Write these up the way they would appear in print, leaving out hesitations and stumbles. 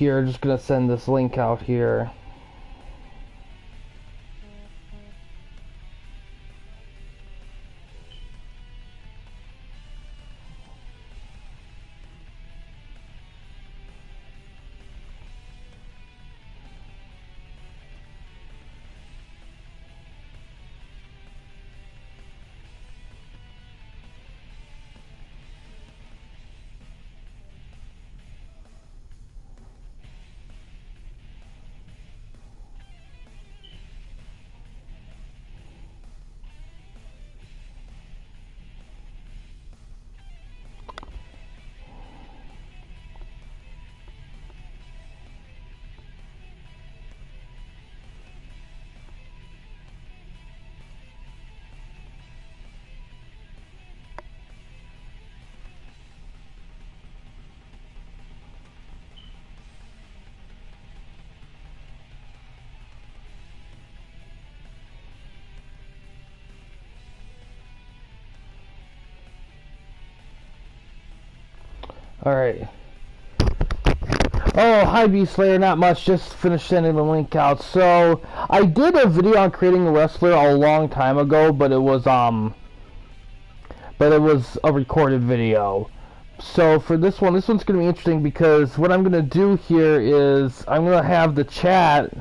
Here, just gonna send this link out here. Alright. Oh, hi B-Slayer, not much, just finished sending the link out. So, I did a video on creating a wrestler a long time ago, but it was a recorded video. So for this one's going to be interesting because what I'm going to do here is I'm going to have the chat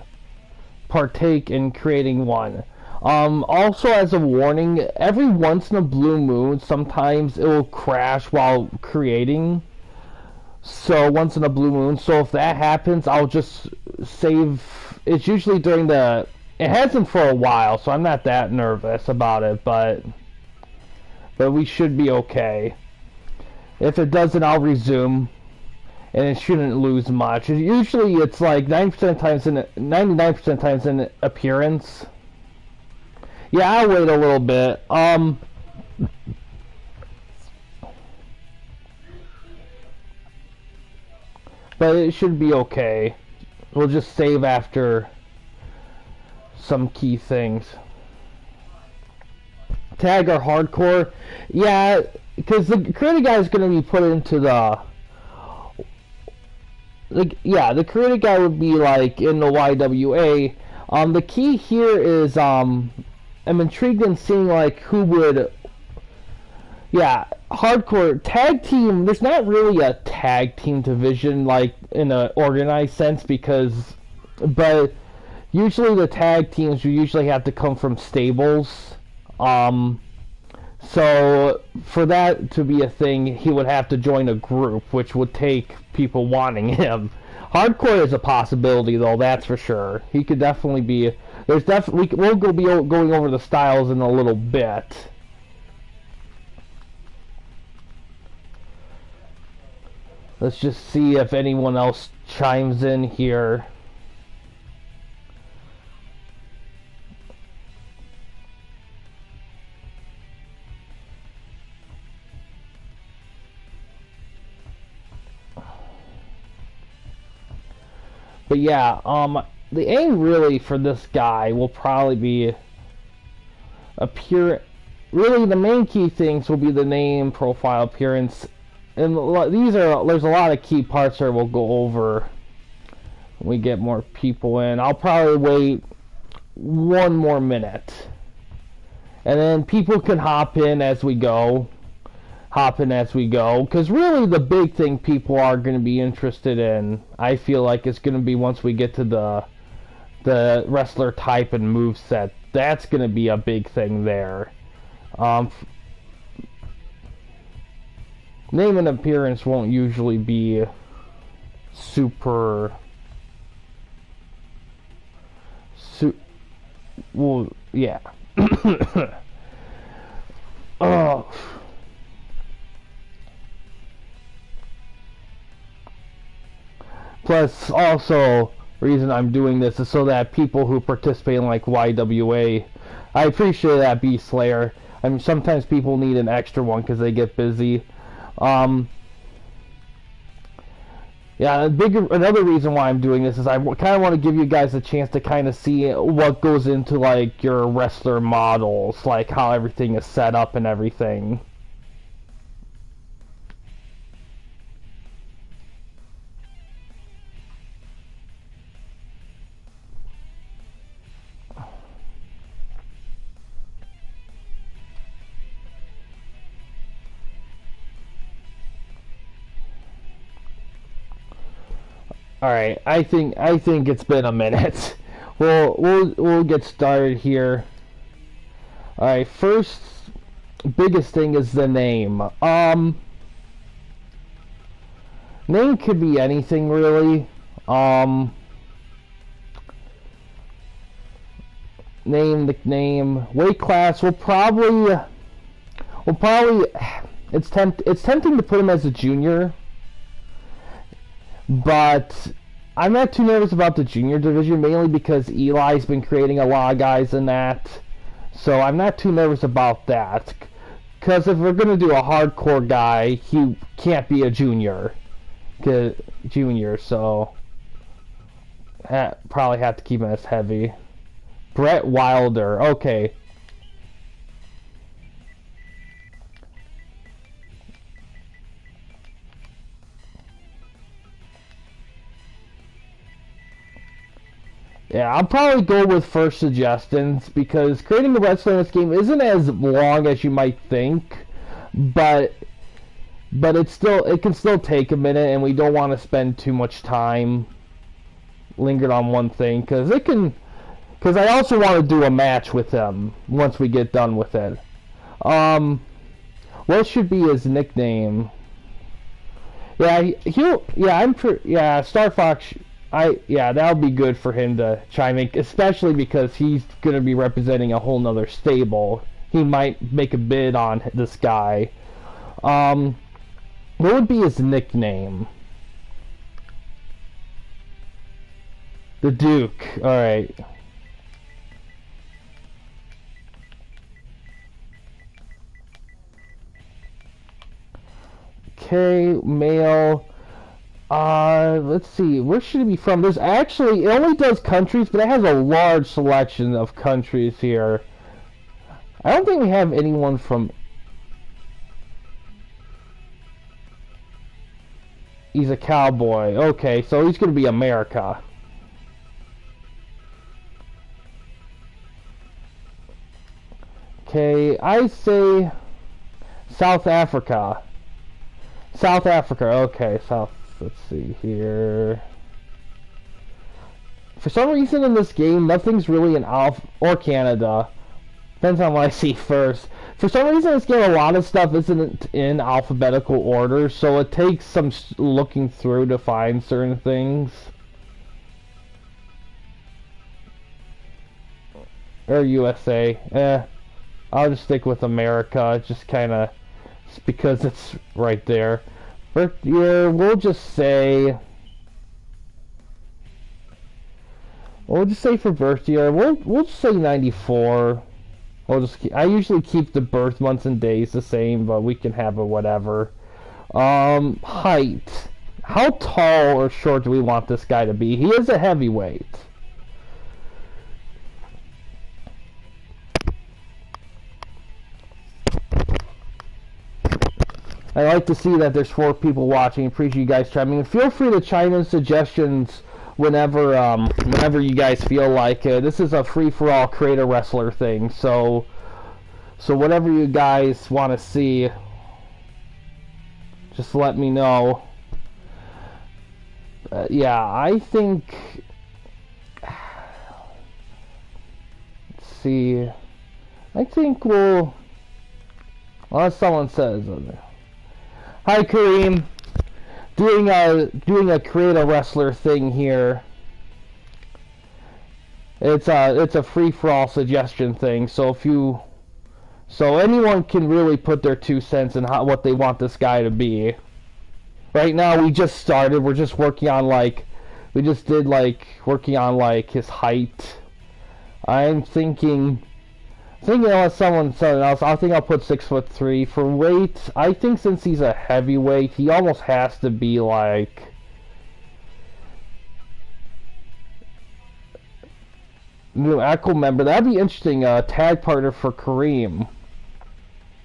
partake in creating one. Also, as a warning, every once in a blue moon, sometimes it will crash while creating. So once in a blue moon, so if that happens, I'll just save. It's usually during the. It hasn't for a while, so I'm not that nervous about it, but we should be okay. If it doesn't, I'll resume, and it shouldn't lose much. Usually, it's like 90% times in 99% times in appearance. Yeah, I'll wait a little bit. But it should be okay. We'll just save after some key things. Tag or hardcore? Yeah, because the creative guy is going to be put into the creative guy would be like in the YWA. The key here is I'm intrigued in seeing like who would. Yeah, hardcore tag team. There's not really a tag team division like in an organized sense but usually the tag teams you usually have to come from stables. So for that to be a thing, he would have to join a group, which would take people wanting him. Hardcore is a possibility, though. That's for sure. He could definitely be. We'll be going over the styles in a little bit. Let's just see if anyone else chimes in here. But yeah, the aim really for this guy will probably be really the main key things will be the name, profile, appearance. And there's a lot of key parts that we'll go over when we get more people in. I'll probably wait one more minute. And then people can hop in as we go. Because really the big thing people are going to be interested in, I feel like it's going to be once we get to the wrestler type and moveset. That's going to be a big thing there. Name and appearance won't usually be super. Well, yeah. Oh. Plus, also, reason I'm doing this is so that people who participate in like YWA, I appreciate that B-Slayer. I mean, sometimes people need an extra one because they get busy. Yeah, another reason why I'm doing this is I kind of want to give you guys a chance to kind of see what goes into like your wrestler models, like how everything is set up and everything. All right, I think it's been a minute. We'll get started here. All right, first biggest thing is the name. Name could be anything really. Name, nickname, weight class. We'll probably. It's tempting to put him as a junior, but I'm not too nervous about the junior division, mainly because Eli's been creating a lot of guys in that. So I'm not too nervous about that. Because if we're going to do a hardcore guy, he can't be a junior. So probably have to keep him as heavy. Brett Wilder, okay. Yeah, I'll probably go with first suggestions because creating a wrestler in this game isn't as long as you might think, but it can still take a minute, and we don't want to spend too much time lingered on one thing because I also want to do a match with him once we get done with it. What should be his nickname? Star Fox. That'll be good for him to chime in, especially because he's gonna be representing a whole nother stable. He might make a bid on this guy. What would be his nickname? The Duke. Alright. Okay, male. Let's see, where should it be from? It only does countries, but it has a large selection of countries here. I don't think we have anyone from... He's a cowboy. Okay, so he's going to be America. Okay, I say South Africa. South Africa, okay, let's see here. For some reason in this game, nothing's really in or Canada. Depends on what I see first. For some reason in this game, a lot of stuff isn't in alphabetical order, so it takes some looking through to find certain things. Or USA. I'll just stick with America, just kinda, because it's right there. Birth year, we'll just say for birth year, we'll just say 94. I usually keep the birth months and days the same, but we can have a whatever. Height. How tall or short do we want this guy to be? He is a heavyweight. I like to see that there's 4 people watching. Appreciate you guys chiming in. Feel free to chime in suggestions whenever you guys feel like it. This is a free-for-all create a wrestler thing, so whatever you guys want to see, just let me know. I think. Let's see. I think we'll. Unless someone says. Hi Kareem, doing a create a wrestler thing here. It's a free for all suggestion thing. So anyone can really put their 2 cents in what they want this guy to be. Right now we just started. We're just working on working on his height. I'm thinking. Unless someone said else, I think I'll put 6'3". For weight, I think since he's a heavyweight, he almost has to be like... New Echo member. That'd be interesting, tag partner for Kareem.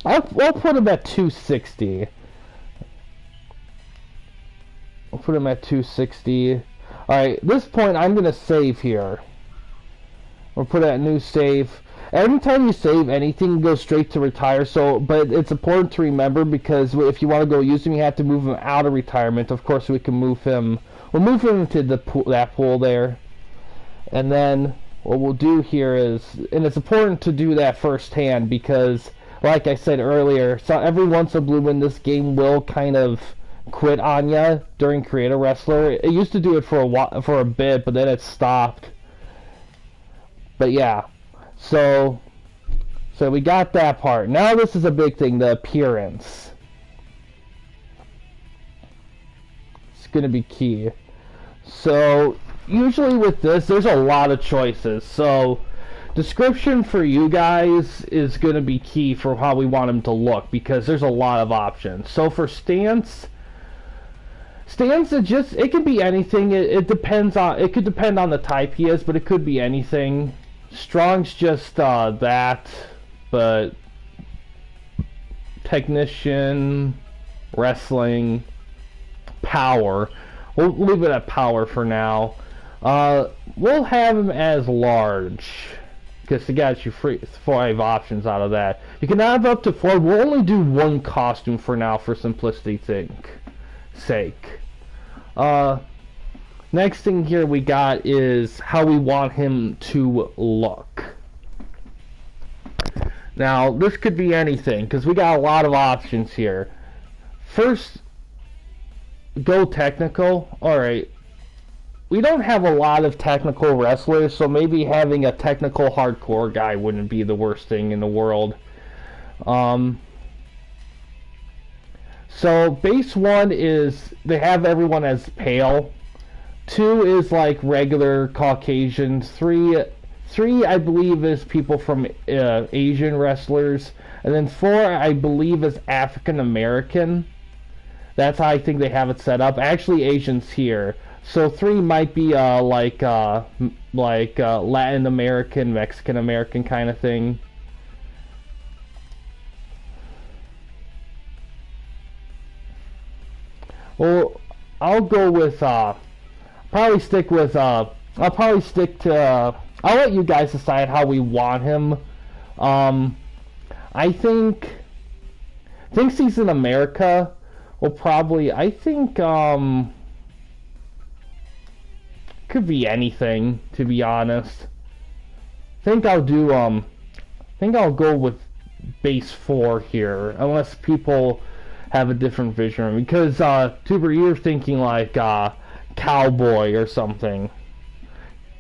I'll put him at 260. I'll put him at 260. Alright, at this point, I'm going to save here. We'll put a new save. Every time you save anything, it goes straight to retire. But it's important to remember because if you want to go use him, you have to move him out of retirement. Of course, we can move him we'll move him into the pool, that pool there, and then what we'll do here is, and it's important to do that firsthand because, like I said earlier, so every once in a blue moon this game will kind of quit on ya during Create a Wrestler. It used to do it for a bit, but then it stopped. But yeah, so we got that part. Now this is a big thing, the appearance. It's gonna be key. So usually with this, there's a lot of choices. So description for you guys is gonna be key for how we want him to look because there's a lot of options. So for stance, it can be anything. It depends on, it could depend on the type he is, but it could be anything. Strong's just that, but technician, wrestling, power. We'll leave it at power for now. We'll have him as large because it got you 5 options out of that. You can have up to 4. We'll only do 1 costume for now for simplicity's sake. Next thing here we got is how we want him to look. Now this could be anything because we got a lot of options here. First, go technical. Alright, we don't have a lot of technical wrestlers, so maybe having a technical hardcore guy wouldn't be the worst thing in the world. So base 1 is they have everyone as pale. 2 is like regular Caucasians. 3 I believe is people from Asian wrestlers, and then 4 I believe is African American. That's how I think they have it set up. Actually, Asians here. So 3 might be like Latin American, Mexican American kind of thing. Well, I'll go with I'll probably stick to I'll let you guys decide how we want him. I think since he's in America, we'll probably, I think could be anything, to be honest. I think I'll go with base 4 here, unless people have a different vision, because Tuber, you're thinking like cowboy or something.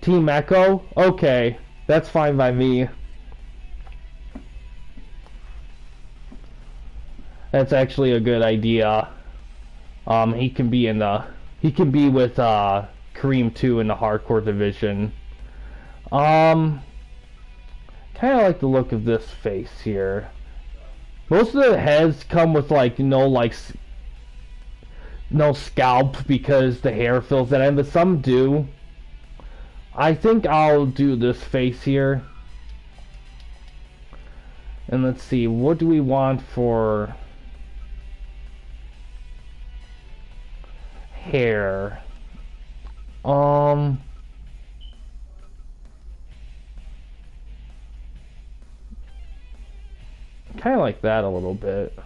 Team Echo? Okay, that's fine by me. That's actually a good idea. He can be with Kareem 2 in the hardcore division. Kind of like the look of this face here. Most of the heads come with no scalp because the hair fills that in, but some do. I think I'll do this face here. And let's see, what do we want for hair? Kind of like that a little bit.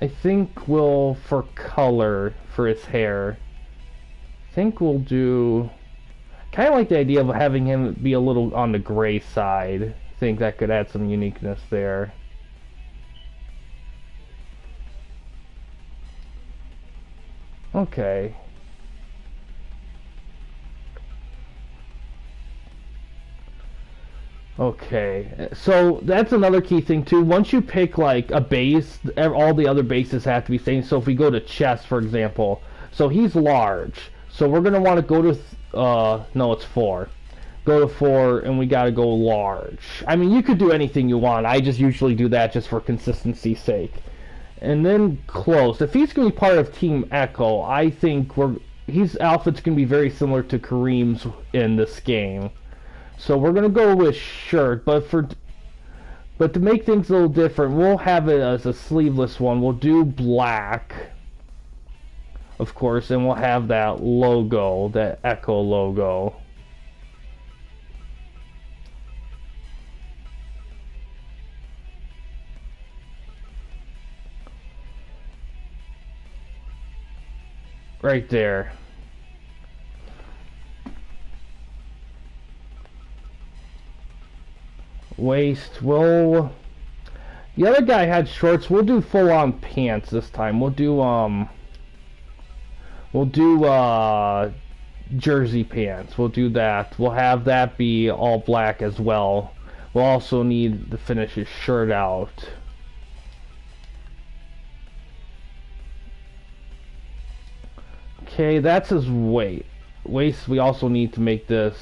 I think for color for his hair, I think we'll do kind of like the idea of having him be a little on the gray side. I think that could add some uniqueness there. Okay. Okay, so that's another key thing too. Once you pick like a base, all the other bases have to be same. So if we go to chest, for example, so he's large. So we're gonna want to go to no, it's 4. Go to 4, and we gotta go large. I mean, you could do anything you want. I just usually do that just for consistency's sake. And then close. If he's gonna be part of Team Echo, I think his outfit's gonna be very similar to Kareem's in this game. So we're gonna go with shirt, but to make things a little different, we'll have it as a sleeveless one. We'll do black, of course, and we'll have that logo, that Echo logo. right there. Waist, the other guy had shorts. We'll do full-on pants this time. We'll do jersey pants. We'll do that. We'll have that be all black as well. We'll also need to finish his shirt out. Okay, that's his waist. We also need to make this.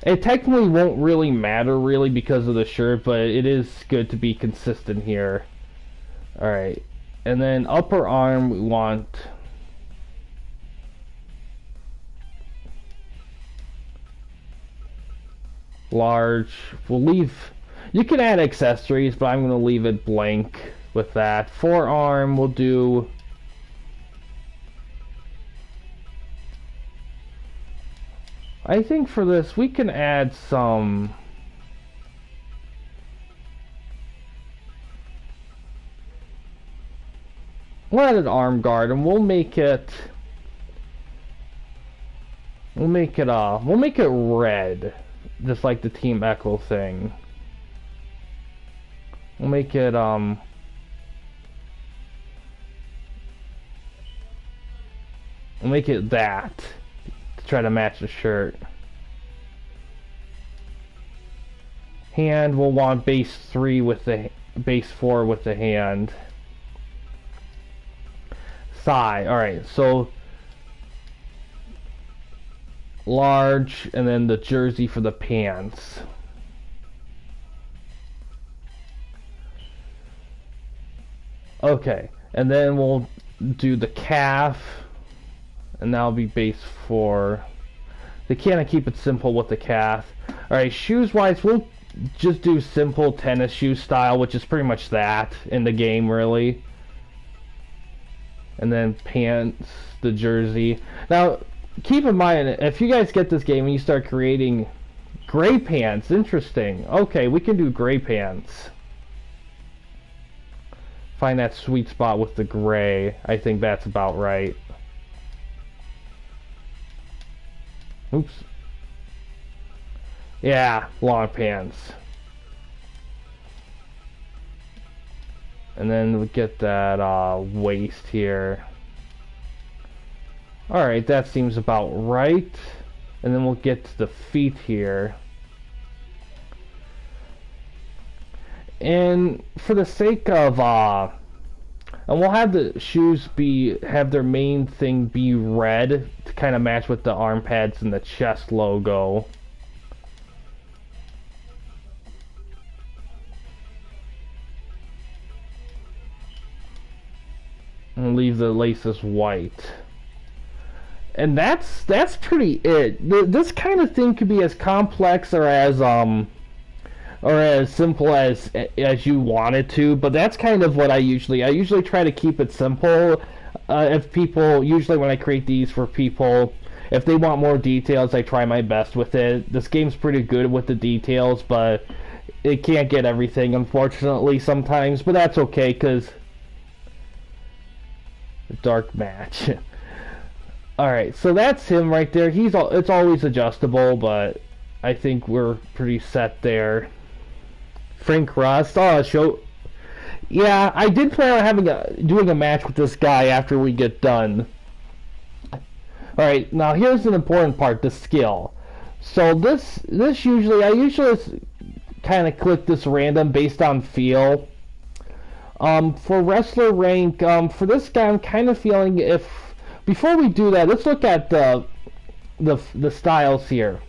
It technically won't really matter because of the shirt, but it is good to be consistent here. Alright. And then upper arm we want large. We'll leave, you can add accessories, but I'm going to leave it blank with that. Forearm we'll do I think for this we can add some we'll add an arm guard and we'll make it red, just like the Team Echo thing. We'll make it that to try to match the shirt. Hand, we'll want base 3 with the base 4 with the hand. Thigh, alright, so large, and then the jersey for the pants. Okay, and then we'll do the calf, and that'll be base 4. They can't keep it simple with the calf. Alright, shoes wise, we'll just do simple tennis shoe style, which is pretty much that in the game, really. And then pants, the jersey. Now, keep in mind, if you guys get this game and you start creating gray pants, interesting. Okay, we can do gray pants. Find that sweet spot with the gray. I think that's about right. Oops. Yeah, long pants. And then we get that waist here. Alright, that seems about right. And then we'll get to the feet here. And for the sake of and we'll have the shoes have their main thing be red to kind of match with the arm pads and the chest logo. And leave the laces white. And that's pretty it. This kind of thing could be as complex or as simple as you want it to, but that's kind of what I usually try to keep it simple. If people, usually when I create these for people, if they want more details, I try my best with it. This game's pretty good with the details, but it can't get everything, unfortunately, sometimes, but that's okay, because dark match. Alright, so that's him right there. It's always adjustable, but I think we're pretty set there. Frank Rust. Oh, yeah, I did plan on doing a match with this guy after we get done. Alright, now here's an important part, the skill. So this usually, I usually kind of click this random based on feel. For wrestler rank, for this guy, I'm kind of feeling before we do that, let's look at the styles here.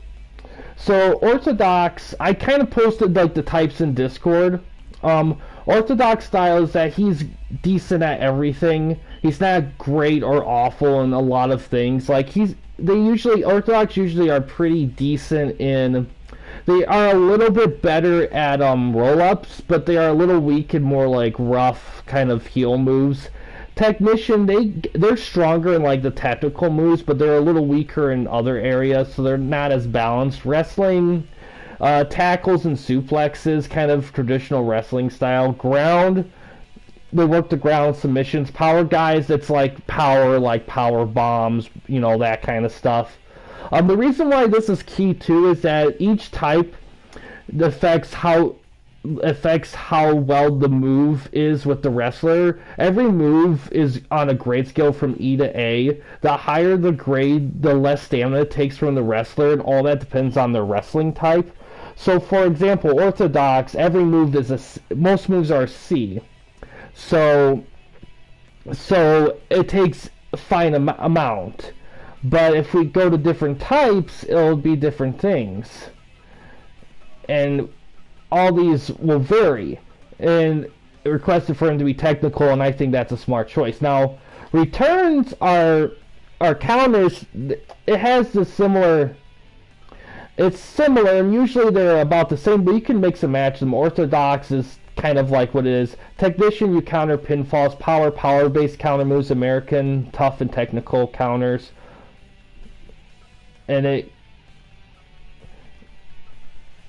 So Orthodox, I kind of posted like the types in Discord. Orthodox style is that he's decent at everything. He's not great or awful in a lot of things. Like Orthodox usually are pretty decent in. They are a little bit better at roll-ups, but they are a little weak in more like rough kind of heel moves. Technician, they're stronger in like the technical moves, but they're a little weaker in other areas, so they're not as balanced. Wrestling, tackles and suplexes, kind of traditional wrestling style. Ground, they work the ground submissions. Power guys, it's like power bombs, you know, that kind of stuff. The reason why this is key too is that each type affects how well the move is with the wrestler. Every move is on a grade scale from E to A. The higher the grade, the less stamina it takes from the wrestler, and all that depends on their wrestling type. So, for example, Orthodox, every move is most moves are C. So it takes a fine amount. But if we go to different types, it'll be different things. And all these will vary. And requested for him to be technical, and I think that's a smart choice. Now, returns are counters. It has the similar. It's similar, and usually they're about the same, but you can mix and match them. Orthodox is kind of like what it is. Technician, you counter pinfalls. Power-based counter moves. American, tough and technical counters. And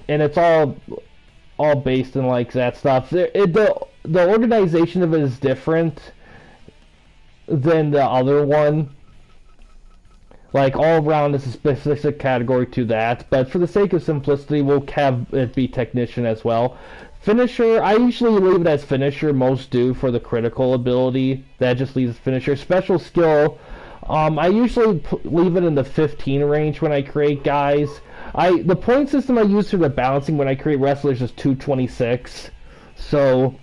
it's all based in like that stuff. The organization of it is different than the other one. Like, all around is a specific category to that, but for the sake of simplicity, we'll have it be technician as well. Finisher, I usually leave it as finisher. Most do for the critical ability. That just leaves finisher. Special skill, I usually leave it in the 15 range when I create guys. The point system I use for the balancing when I create wrestlers is 226. So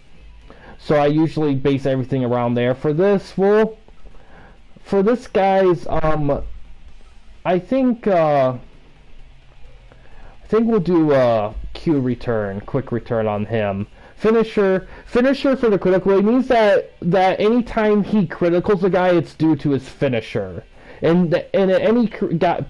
I usually base everything around there. For this, guys, I think we'll do Q return, quick return on him. Finisher for the critical. It means that anytime he criticals a guy, it's due to his finisher. And any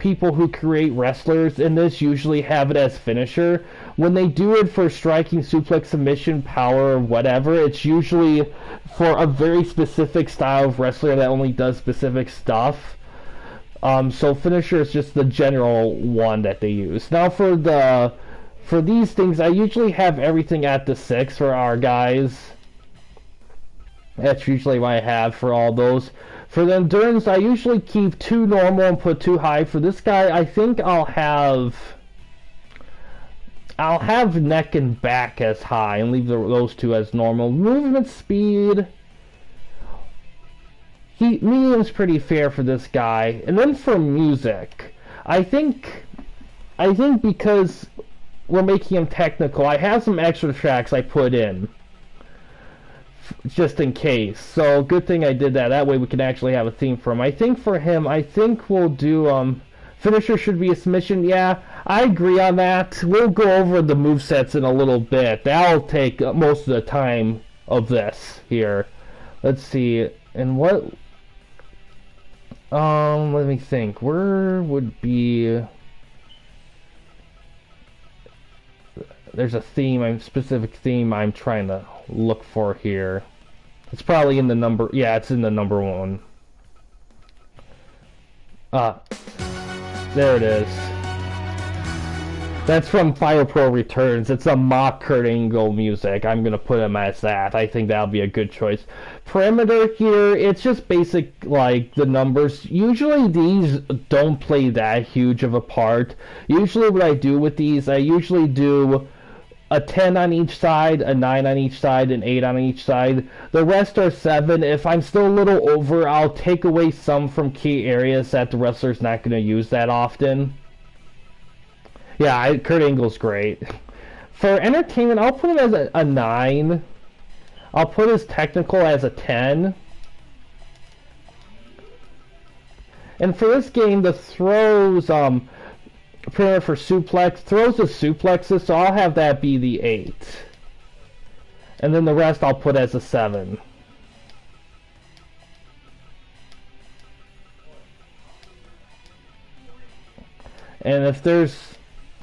people who create wrestlers in this usually have it as finisher. When they do it for striking, suplex, submission, power, or whatever, it's usually for a very specific style of wrestler that only does specific stuff. So finisher is just the general one that they use. Now for these things, I usually have everything at the 6 for our guys. That's usually what I have for all those. For the endurance, I usually keep 2 normal and put 2 high. For this guy, I think I'll have neck and back as high and leave those 2 as normal. Movement speed, medium's pretty fair for this guy. And then for music, I think because we're making him technical, I have some extra tracks I put in just in case. So good thing I did that. That way we can actually have a theme for him. I think for him, we'll do finisher should be a submission. Yeah, I agree on that. We'll go over the movesets in a little bit. That'll take most of the time of this here. Let's see. And what let me think. Where would be... There's a specific theme I'm trying to look for here. It's probably in the number... Yeah, it's in the number 1. There it is. That's from Fire Pro Returns. It's a mock Kurt Angle music. I'm gonna put him as that. I think that'll be a good choice. Parameter here, it's just basic, like, the numbers. Usually these don't play that huge of a part. Usually what I do with these, I usually do a 10 on each side, a 9 on each side, an 8 on each side. The rest are 7. If I'm still a little over, I'll take away some from key areas that the wrestler's not going to use that often. Yeah, Kurt Angle's great. For entertainment, I'll put him as a 9. I'll put his technical as a 10. And for this game, the throws, for suplex, throws of suplexes, so I'll have that be the 8. And then the rest I'll put as a 7. And if there's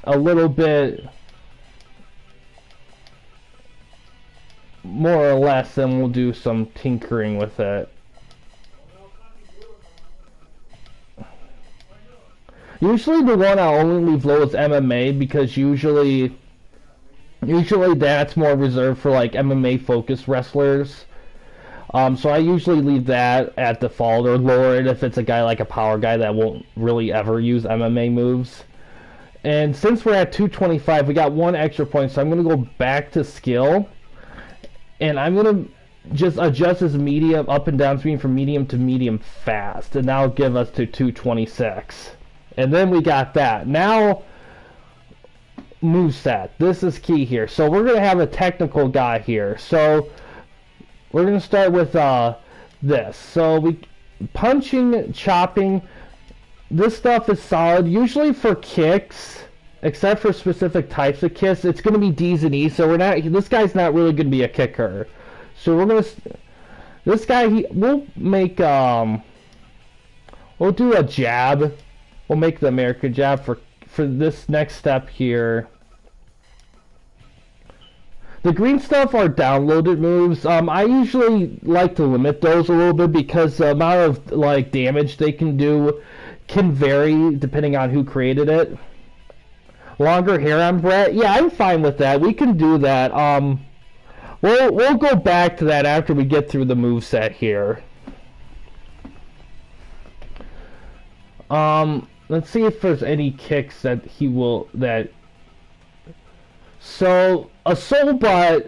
a little bit more or less, then we'll do some tinkering with it. Usually the one I'll only leave low is MMA, because usually that's more reserved for like MMA focused wrestlers. So I usually leave that at default or lower it if it's a guy like a power guy that won't really ever use MMA moves. And since we're at 225, we got 1 extra point, so I'm going to go back to skill. And I'm going to just adjust his medium up and down speed from medium to medium fast. And that'll give us to 226. And then we got that. Now, moveset. This is key here. So we're going to have a technical guy here. So we're going to start with this. So punching, chopping, this stuff is solid. Usually for kicks, except for specific types of kicks, it's going to be D's and E's. So this guy's not really going to be a kicker. So we're going to, this guy, we'll make, we'll do a jab. We'll make the American jab for this next step here. The green stuff are downloaded moves. I usually like to limit those a little bit because the amount of like damage they can do can vary depending on who created it. Longer hair on Brett, yeah, I'm fine with that. We can do that. We'll go back to that after we get through the moveset here. Let's see if there's any kicks that he will So a soul bot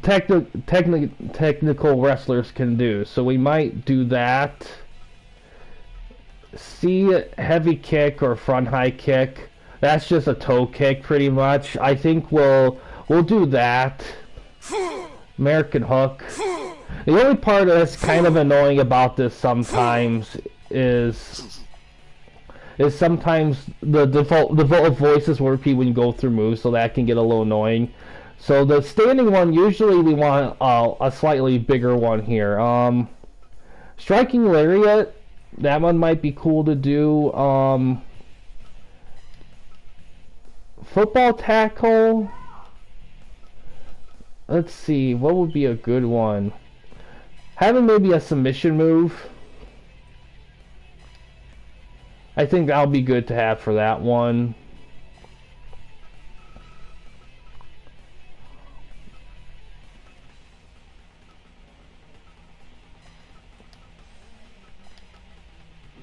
technical wrestlers can do. So we might do that. See heavy kick or front high kick. That's just a toe kick pretty much. I think we'll do that. American hook. The only part that's kind of annoying about this sometimes is sometimes the default voices will repeat when you go through moves, so that can get a little annoying. So the standing one, usually we want a slightly bigger one here. Striking lariat, that one might be cool to do. Football tackle. Let's see, what would be a good one? Having maybe a submission move. I think that'll be good to have for that one.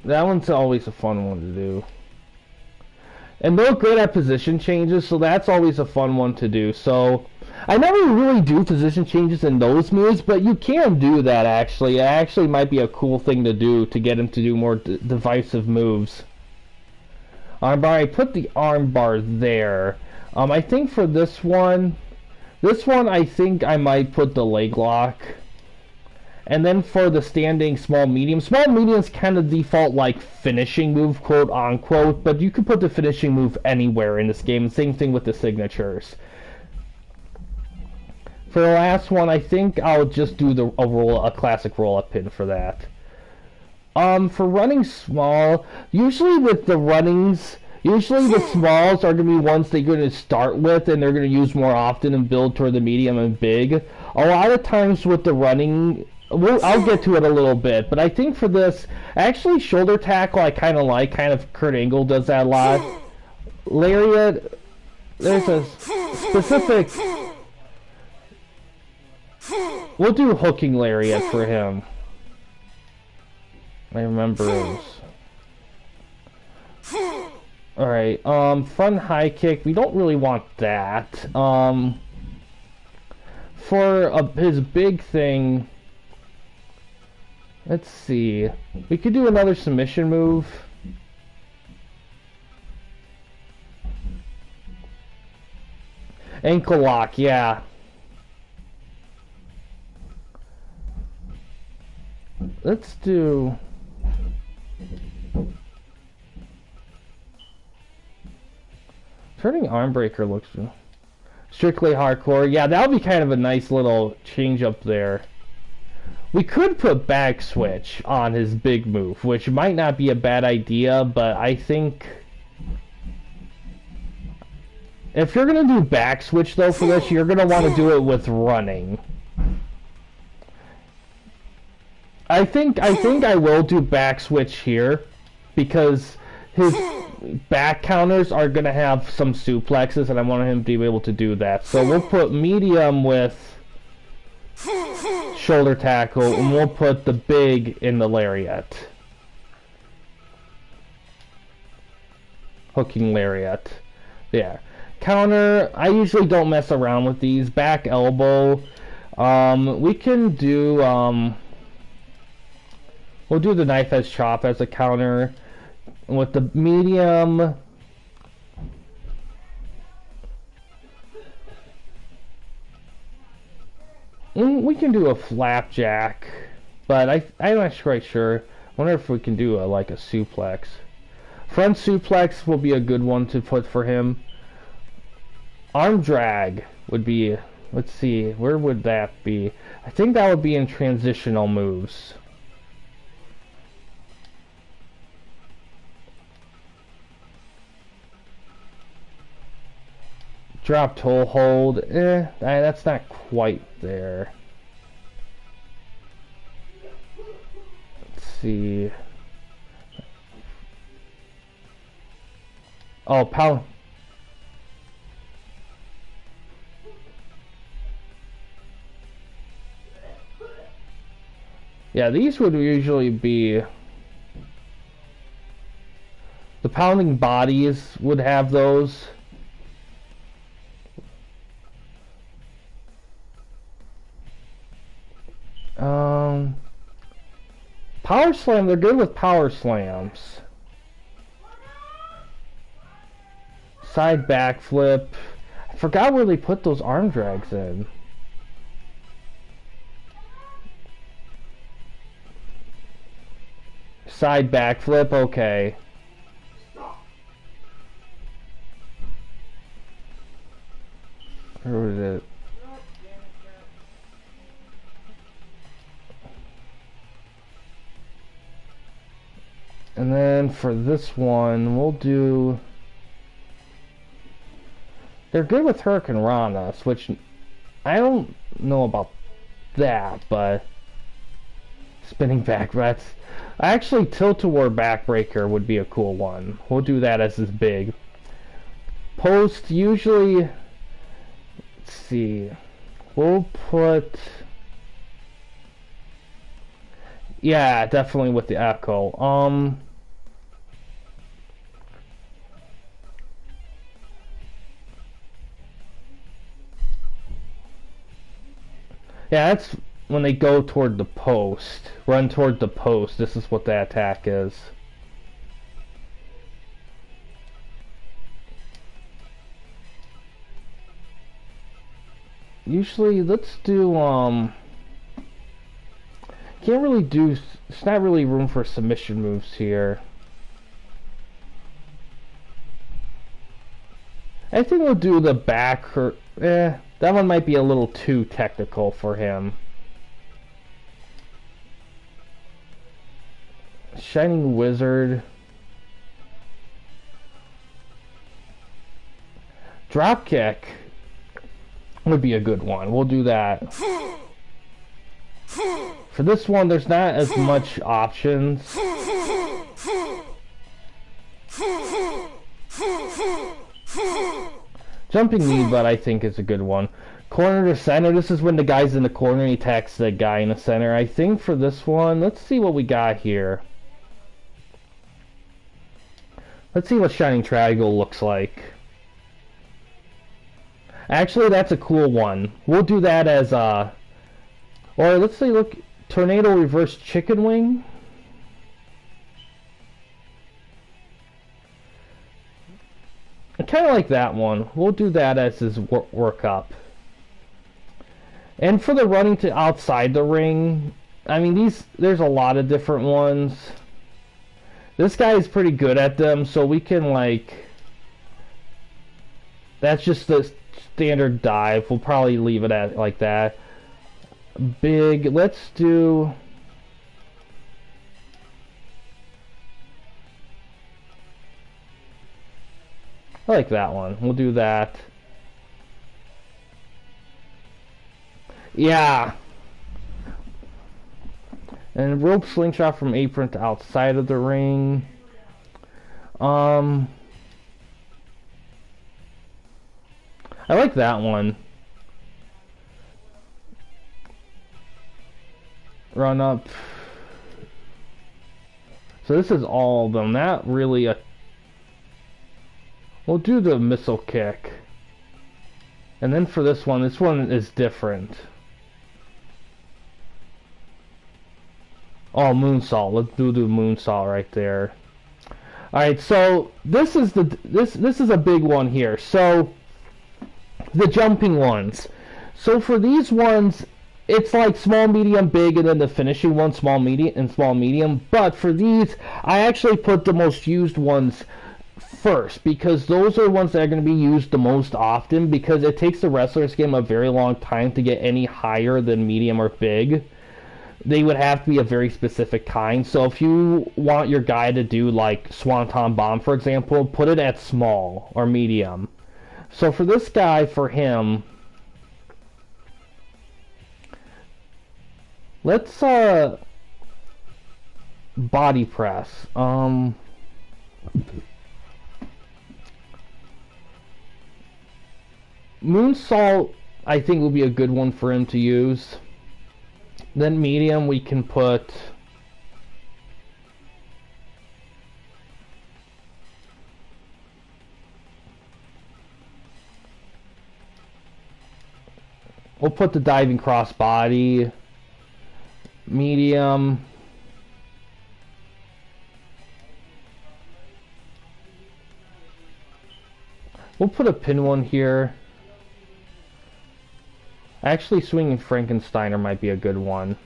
That one's always a fun one to do. And they're good at position changes, so that's always a fun one to do. So I never really do position changes in those moves, but you can do that actually. It actually might be a cool thing to do to get him to do more divisive moves. Armbar, I put the armbar there. I think for this one I think I might put the leg lock. And then for the standing small medium's kind of default like finishing move, quote unquote, but you can put the finishing move anywhere in this game. Same thing with the signatures. For the last one, I think I'll just do a classic roll-up pin for that. For running small, usually with the runnings, usually the smalls are going to be ones they're going to start with and they're going to use more often and build toward the medium and big. A lot of times with the running, I'll get to it a little bit, but I think for this, actually shoulder tackle I kind of Kurt Angle does that a lot. Lariat, there's a specific, we'll do hooking lariat for him. I remember those. Alright, front high kick, we don't really want that. For his big thing, let's see, we could do another submission move. Ankle lock, yeah. Let's do... Turning arm breaker looks strictly hardcore. Yeah, that would be kind of a nice little change up there. We could put back switch on his big move, which might not be a bad idea, but I think if you're gonna do back switch though for this, you're gonna want to do it with running. I think I will do back switch here because his back counters are going to have some suplexes and I want him to be able to do that. So we'll put medium with shoulder tackle, and we'll put the big in the lariat. Hooking lariat. Yeah. Counter, I usually don't mess around with these. Back elbow. We can do, we'll do the knife edge chop as a counter. With the medium, we can do a flapjack, but I'm not quite sure. I wonder if we can do like a suplex. Front suplex will be a good one to put for him. Arm drag would be, let's see, where would that be? I think that would be in transitional moves. Drop toe hold, that's not quite there. Let's see. Oh, power. Yeah, these would usually be... The pounding bodies would have those. Power slam, they're good with power slams. Side backflip. I forgot where they put those arm drags in. Side backflip, okay. Where was it? And then for this one, we'll do... They're good with Hurricane Ranas, which I don't know about that, but... Spinning back, that's... Actually, Tilt-A-Whirl Backbreaker would be a cool one. We'll do that as his big. Post, usually... Let's see... We'll put... Yeah, definitely with the Echo. Yeah, that's when they go toward the post. Run toward the post. This is what the attack is. Usually, let's do, can't really do, it's not really room for submission moves here. I think we'll do the back, that one might be a little too technical for him. Shining Wizard. Dropkick would be a good one. We'll do that. For this one, there's not as much options. Jumping knee butt, I think, is a good one. Corner to center. This is when the guy's in the corner and he attacks the guy in the center. I think for this one, let's see what we got here. Let's see what Shining Triangle looks like. Actually, that's a cool one. We'll do that as or let's say, look, Tornado Reverse Chicken Wing. I kind of like that one. We'll do that as his work up. And for the running to outside the ring, I mean, there's a lot of different ones. This guy is pretty good at them, so we can, like... That's just the standard dive. We'll probably leave it at like that. Big, let's do... I like that one. We'll do that. Yeah. And rope slingshot from apron to outside of the ring. I like that one. run up. So this is all of them. Not really a... We'll do the missile kick. And then for this one is different. Oh, moonsault. Let's do the moonsault right there. Alright, so this is a big one here. So the jumping ones. So for these ones, it's like small, medium, big, and then the finishing one, small, medium, and small, medium. But for these, I actually put the most used ones first, because those are ones that are going to be used the most often, because it takes the wrestlers game a very long time to get any higher than medium or big. They would have to be a very specific kind. So if you want your guy to do like Swanton Bomb, for example, put it at small or medium. So for this guy, for him, let's body press. Moonsault, I think, will be a good one for him to use. Then medium, we can put... We'll put the diving crossbody. Medium. We'll put a pin one here. Actually, swinging Frankensteiner might be a good one.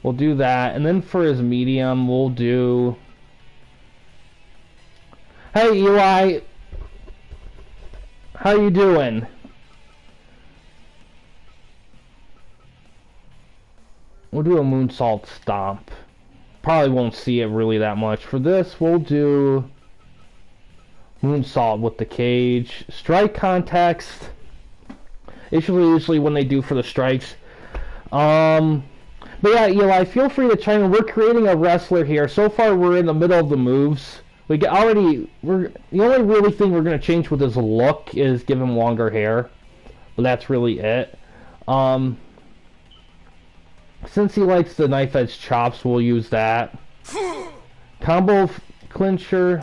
We'll do that, and then for his medium, we'll do... Hey, Eli! How you doing? We'll do a moonsault stomp. Probably won't see it really that much. For this, we'll do moonsault with the cage. Strike context. It's usually when they do for the strikes. But yeah, Eli, feel free to chime in. We're creating a wrestler here. So far, we're in the middle of the moves. The only really thing we're gonna change with his look is give him longer hair. But that's really it. Since he likes the knife edge chops, we'll use that. Combo clincher.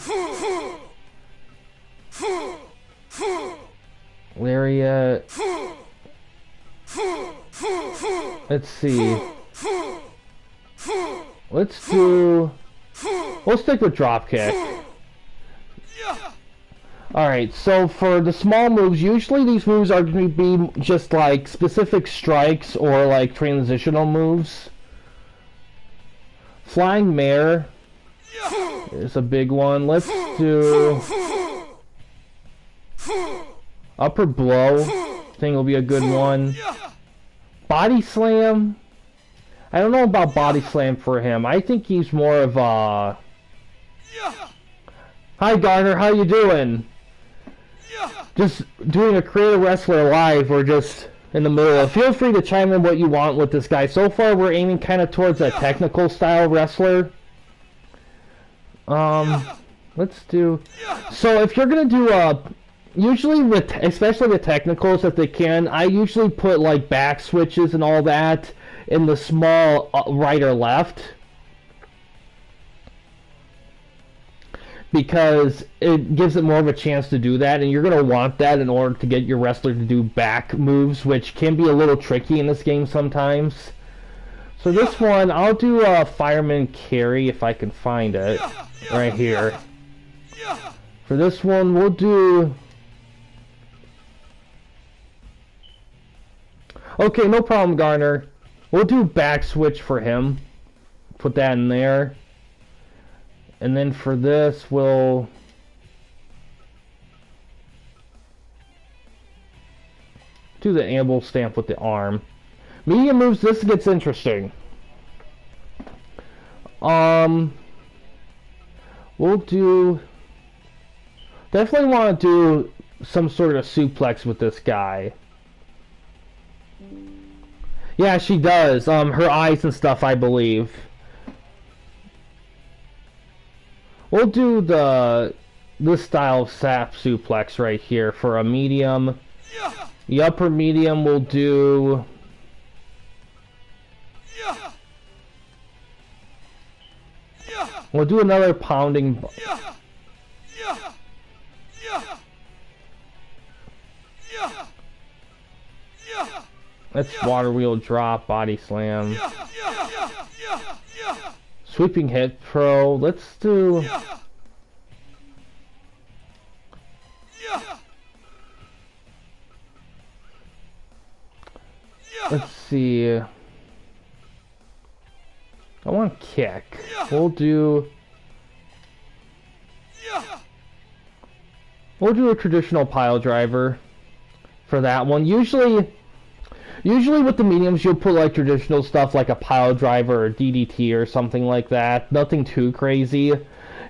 Lariat. Let's see. We'll stick with dropkick. Alright, so for the small moves, usually these moves are going to be just like specific strikes or like transitional moves. Flying Mare is a big one. Let's do upper blow. I think will be a good one. Body slam. I don't know about body slam for him. I think he's more of a... Hi Garner, how you doing? Just doing a creative wrestler live or just in the middle. Feel free to chime in what you want with this guy. So far we're aiming kind of towards a technical style wrestler. Let's do... So if you're going to do usually with, especially the technicals if they can, I usually put like back switches and all that in the small right or left. Because it gives it more of a chance to do that, and you're going to want that in order to get your wrestler to do back moves, which can be a little tricky in this game sometimes. So this one, I'll do a fireman carry if I can find it, right here. For this one, we'll do... Okay, no problem, Garner. We'll do back switch for him. Put that in there. And then for this, we'll do the amble stamp with the arm. Medium moves, this gets interesting. We'll do... Definitely want to do some sort of suplex with this guy. Yeah, she does. Her eyes and stuff, I believe. We'll do this style of sap suplex right here for a medium. The upper medium we'll do We'll do another pounding. That's water wheel drop, body slam. Sweeping hit pro. Let's do. Let's see. I want kick. We'll do a traditional pile driver for that one. Usually with the mediums, you'll put like traditional stuff like a pile driver or DDT or something like that. Nothing too crazy.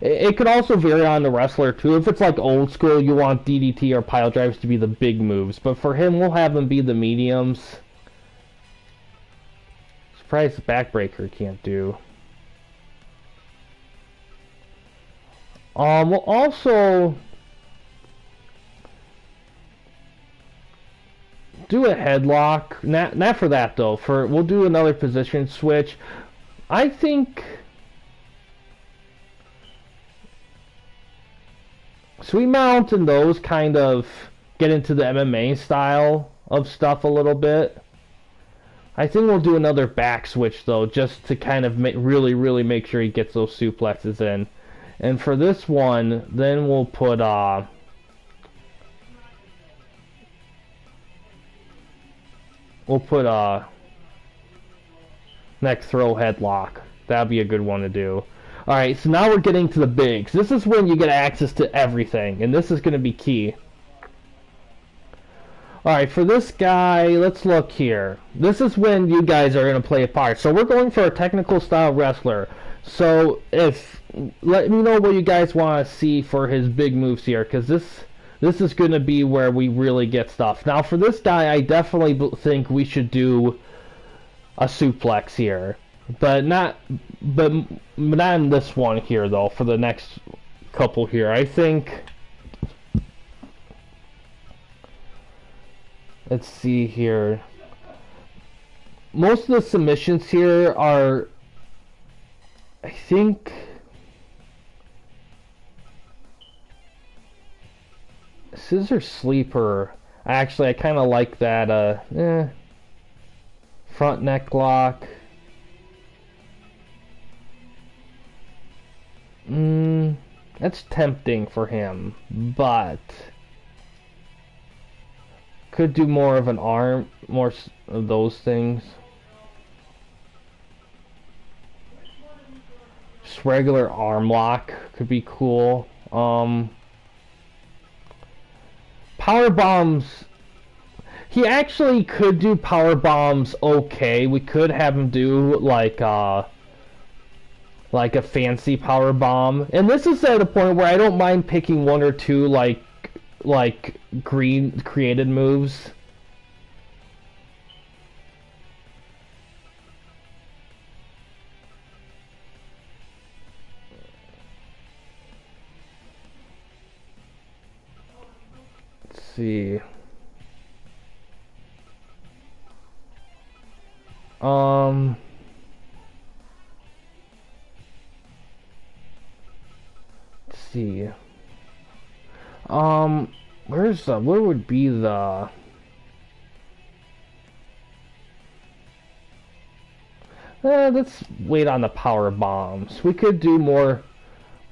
It could also vary on the wrestler too. If it's like old school, you want DDT or pile drivers to be the big moves. But for him, we'll have them be the mediums. Surprised the backbreaker can't do. We'll also do a headlock. Not for that though. We'll do another position switch. I think Sweet Mount and those kind of get into the MMA style of stuff a little bit. I think we'll do another back switch though, just to kind of really make sure he gets those suplexes in. And for this one, then we'll put neck throw headlock. That'd be a good one to do. Alright, so now we're getting to the bigs. This is when you get access to everything, and this is going to be key. Alright, for this guy, let's look here. This is when you guys are going to play a part. So we're going for a technical style wrestler. So let me know what you guys want to see for his big moves here, because this is going to be where we really get stuff. Now for this guy, I definitely think we should do a suplex here. But not in this one here though, for the next couple here. I think, let's see here. Most of the submissions here are, I think, scissor sleeper. Actually, I kind of like that. Front neck lock. That's tempting for him, but could do more of an arm, more of those things. Just regular arm lock could be cool. Power bombs. He actually could do power bombs okay. We could have him do like a fancy power bomb. And this is at a point where I don't mind picking one or two like green created moves. Let's see. Let's see. Where would be the... let's wait on the power bombs. We could do more.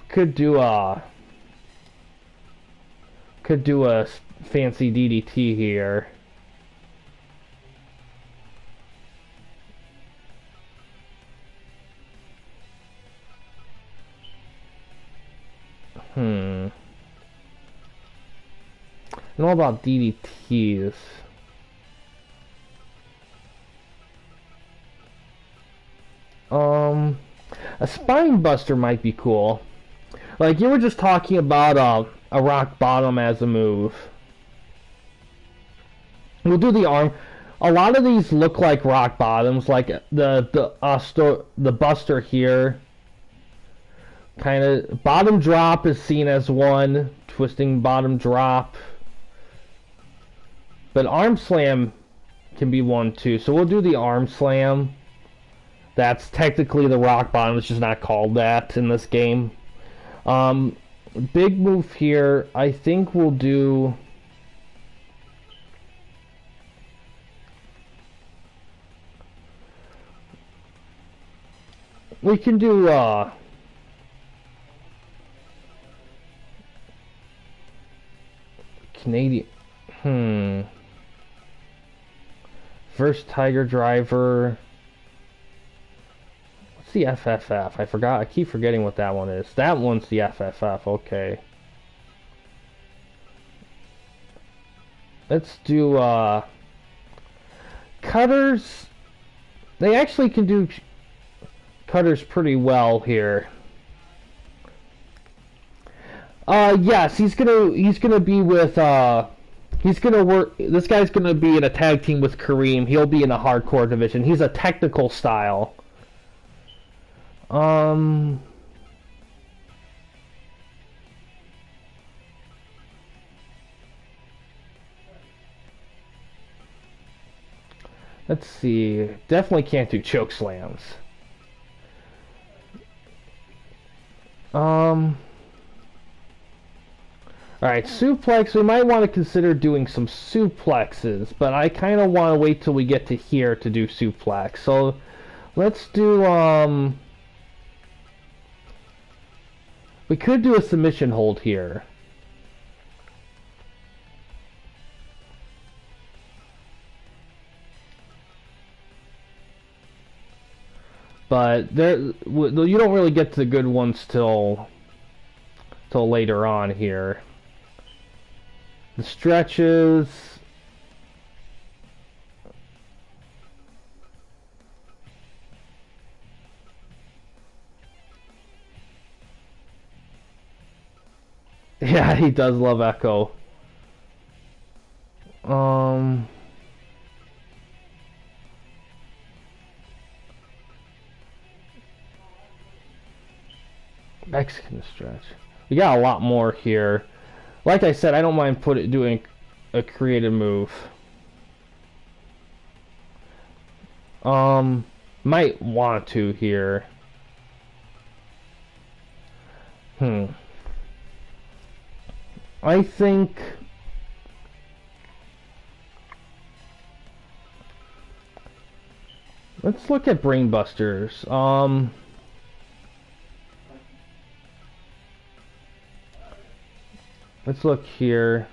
Could do a fancy DDT here. I don't know about DDTs. A spine buster might be cool. Like you were just talking about a rock bottom as a move. We'll do the arm. A lot of these look like rock bottoms, like the buster here. Kind of bottom drop is seen as one, twisting bottom drop. But arm slam can be one too. So we'll do the arm slam. That's technically the rock bottom. It's just not called that in this game. Big move here. I think we'll do... We can do, Canadian... First Tiger Driver... What's the FFF? I forgot. I keep forgetting what that one is. That one's the FFF. Okay. Let's do, Cutters... They actually can do... Cutters pretty well here. Yes, he's gonna be with, he's gonna work, this guy's gonna be in a tag team with Kareem. He'll be in a hardcore division. He's a technical style. Let's see. Definitely can't do choke slams. Alright, suplex. We might want to consider doing some suplexes, but I kind of want to wait till we get to here to do suplex. So, let's do, we could do a submission hold here. But there, you don't really get to the good ones till later on here. The stretches. Yeah, he does love Echo. Mexican stretch. We got a lot more here. Like I said, I don't mind doing a creative move. Might want to here. I think let's look at Brainbusters. Let's look here.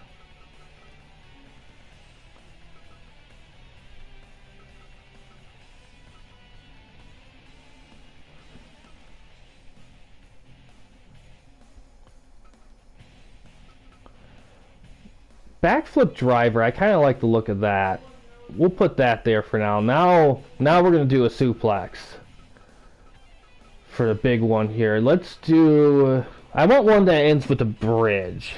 Backflip driver, I kind of like the look of that. We'll put that there for now. Now we're going to do a suplex for the big one here. Let's do... I want one that ends with a bridge.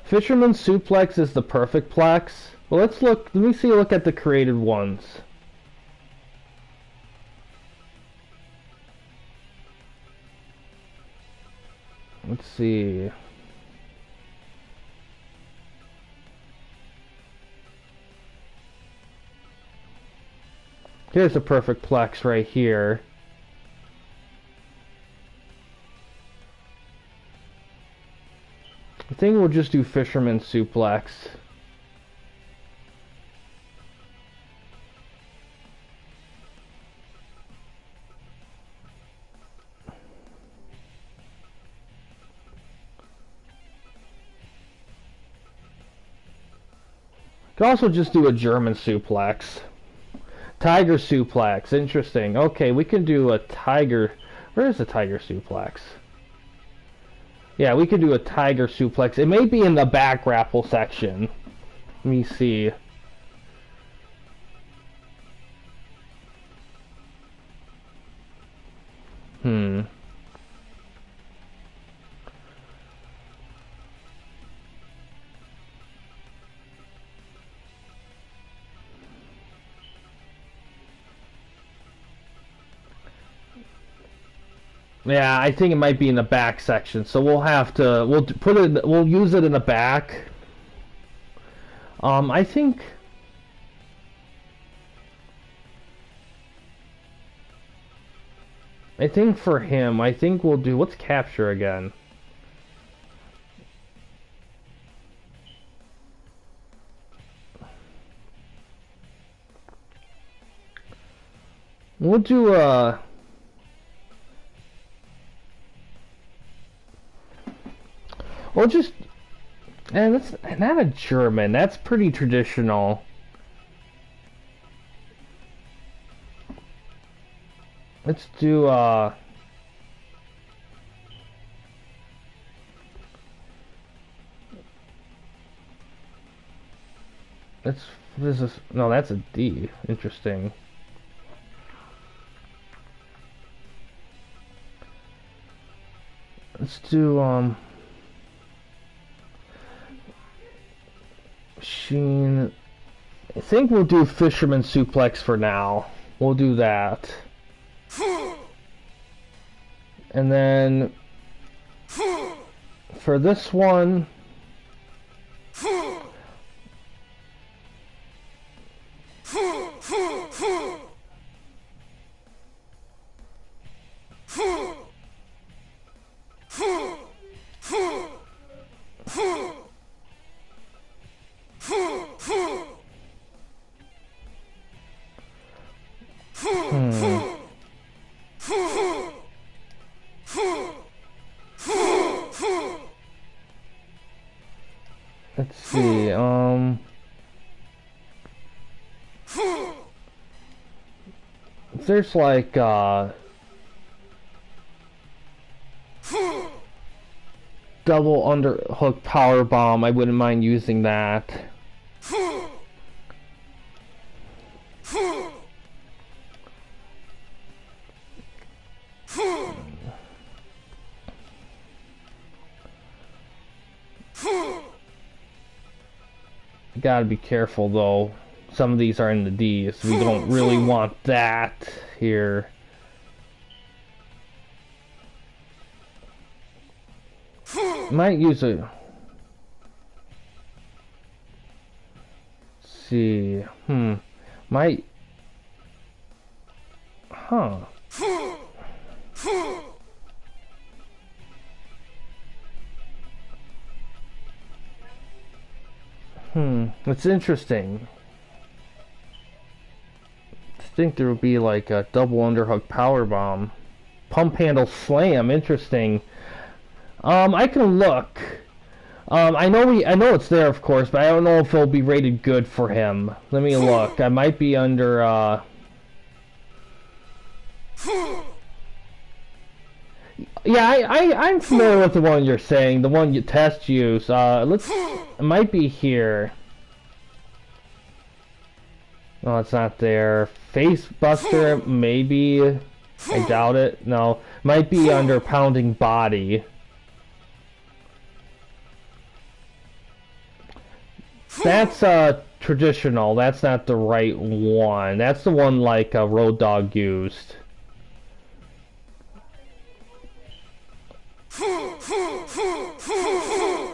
Fisherman suplex is the perfect plex. Well, let me look at the created ones. Let's see. Here's a perfect plex right here. I think we'll just do Fisherman suplex. Could also just do a German suplex. Tiger suplex. Interesting. Okay, we can do a tiger. Where is the tiger suplex? Yeah, we could do a tiger suplex. It may be in the back grapple section. Let me see. Yeah, I think it might be in the back section, so we'll have to we'll use it in the back. I think for him, I think we'll do what's capture again. We'll do we'll just and that's not a German. That's pretty traditional. Let's do this is no, that's a D. Interesting. Let's do Sheen. I think we'll do Fisherman Suplex for now. We'll do that. And then for this one, let's see, there's like, double underhook power bomb. I wouldn't mind using that. Gotta be careful though. Some of these are in the D's. We don't really want that here. Might use a... Let's see. Might... Huh. It's interesting. I think there would be like a double underhook power bomb. Pump handle slam, interesting. I can look. I know it's there, of course, but I don't know if it'll be rated good for him. Let me look. I might be under, Yeah, I'm familiar with the one you're saying, the one you test use. It might be here. No, it's not there. Face Buster, maybe. I doubt it. No, might be under Pounding Body. That's traditional. That's not the right one. That's the one like Road Dogg used.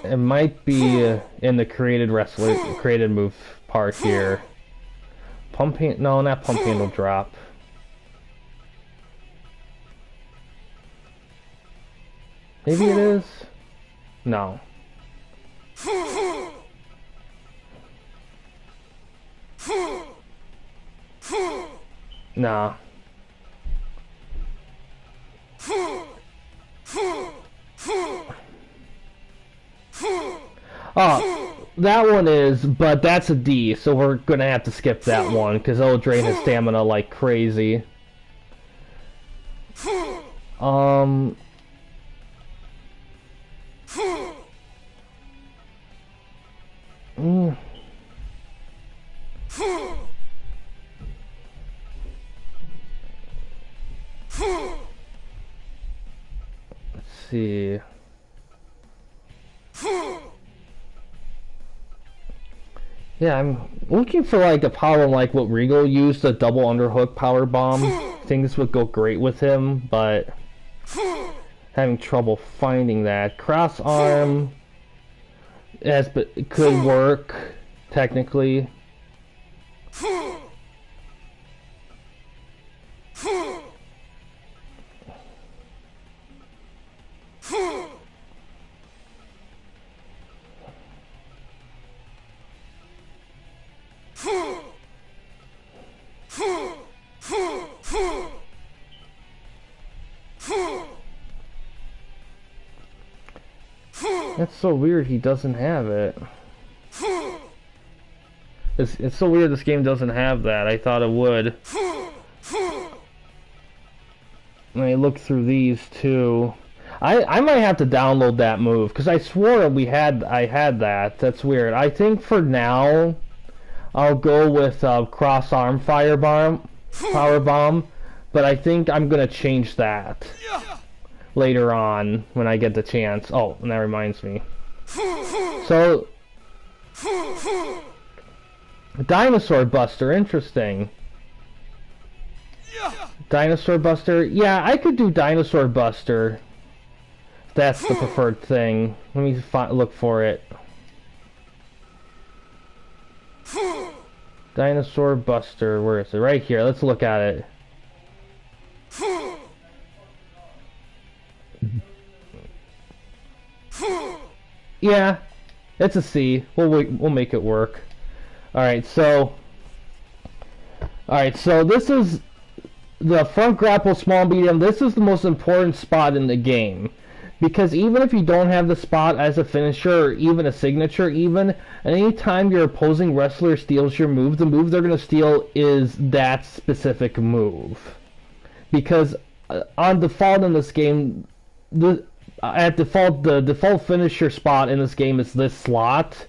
It might be in the created move part here. No, not pump handle drop. Maybe it is? No. Nah. Oh, that one is, but that's a D, so we're gonna have to skip that one, because it'll drain his stamina like crazy. Let's see. Yeah, I'm looking for like a power like what Regal used, a double underhook power bomb. I think this would go great with him, but Having trouble finding that. Cross arm but it could work technically. That's so weird he doesn't have it. It's so weird this game doesn't have that. I thought it would. Let me look through these too. I might have to download that move because I swore I had that. That's weird. I think for now I'll go with cross arm power bomb, but I think I'm gonna change that later on when I get the chance. Oh, and that reminds me. So, Dinosaur Buster, interesting. Dinosaur Buster, yeah, I could do Dinosaur Buster. If that's the preferred thing. Let me look for it. Dinosaur Buster, where is it? Right here, let's look at it. Yeah, it's a C. We'll make it work. Alright, so this is the front grapple small medium. This is the most important spot in the game. Because even if you don't have the spot as a finisher or even a signature anytime your opposing wrestler steals your move, the move they're going to steal is that specific move. Because on default in this game, the default finisher spot in this game is this slot,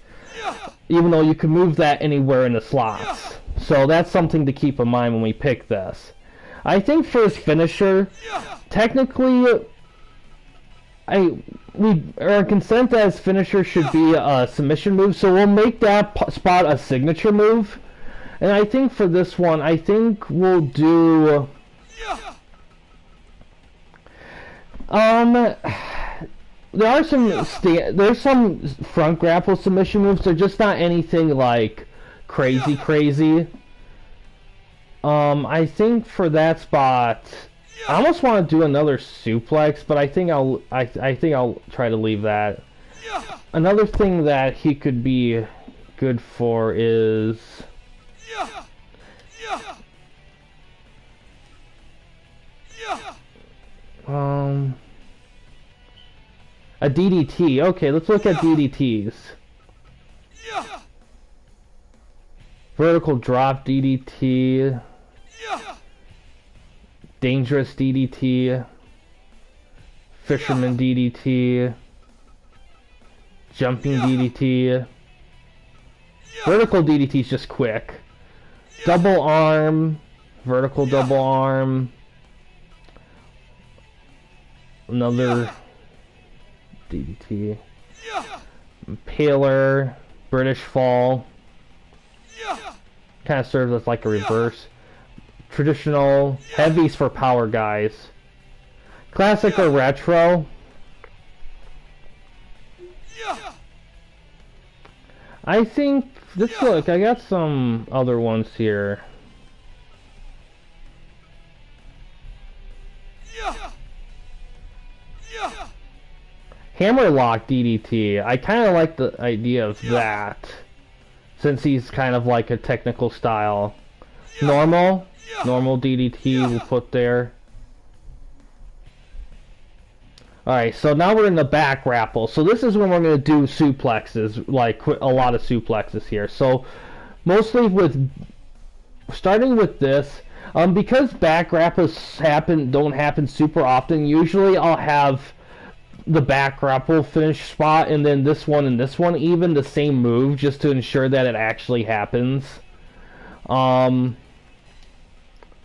even though you can move that anywhere in the slots. So that's something to keep in mind when we pick this. I think for his finisher, technically, our consent that his finisher should be a submission move, so we'll make that spot a signature move. And I think for this one, I think we'll do... there's some front grapple submission moves. They're just not anything like crazy. I think for that spot, I almost want to do another suplex, but I think I'll try to leave that. Another thing that he could be good for is a DDT. Okay, let's look at DDTs. Vertical drop DDT. Dangerous DDT. Fisherman DDT. Jumping DDT. Vertical DDT is just quick. Double arm. Vertical double arm. Another DDT. Impaler. British fall. Kind of serves as like a reverse. Traditional. Heavies for power guys. Classic or retro. I think, let's look, I got some other ones here. Hammerlock DDT. I kind of like the idea of that, since he's kind of like a technical style. Normal DDT we'll put there. Alright, so now we're in the back grapple. So this is when we're going to do suplexes, like a lot of suplexes here. So mostly starting with this, because back grapples don't happen super often, usually I'll have the back grapple finish spot and then this one and this one even the same move, just to ensure that it actually happens. For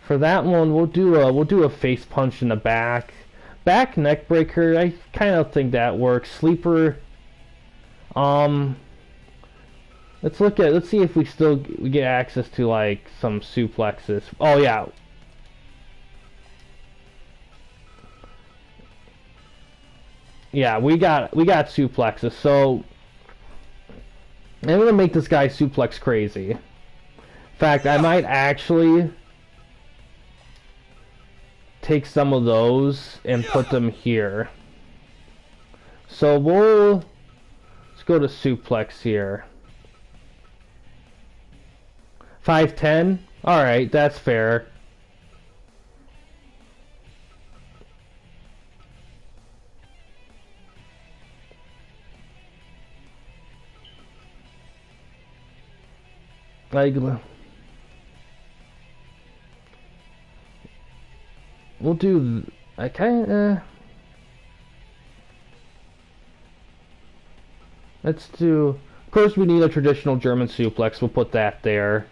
that one we'll do a face punch in the back. Back neck breaker, I kind of think that works. Sleeper, let's see if we still get access to like some suplexes. Oh yeah. Yeah, we got suplexes. So I'm gonna make this guy suplex crazy. In fact, I might actually take some of those and put them here. So let's go to suplex here. 5'10". All right, that's fair. Like, we'll do. I kind of. Let's do. Of course, we need a traditional German suplex. We'll put that there.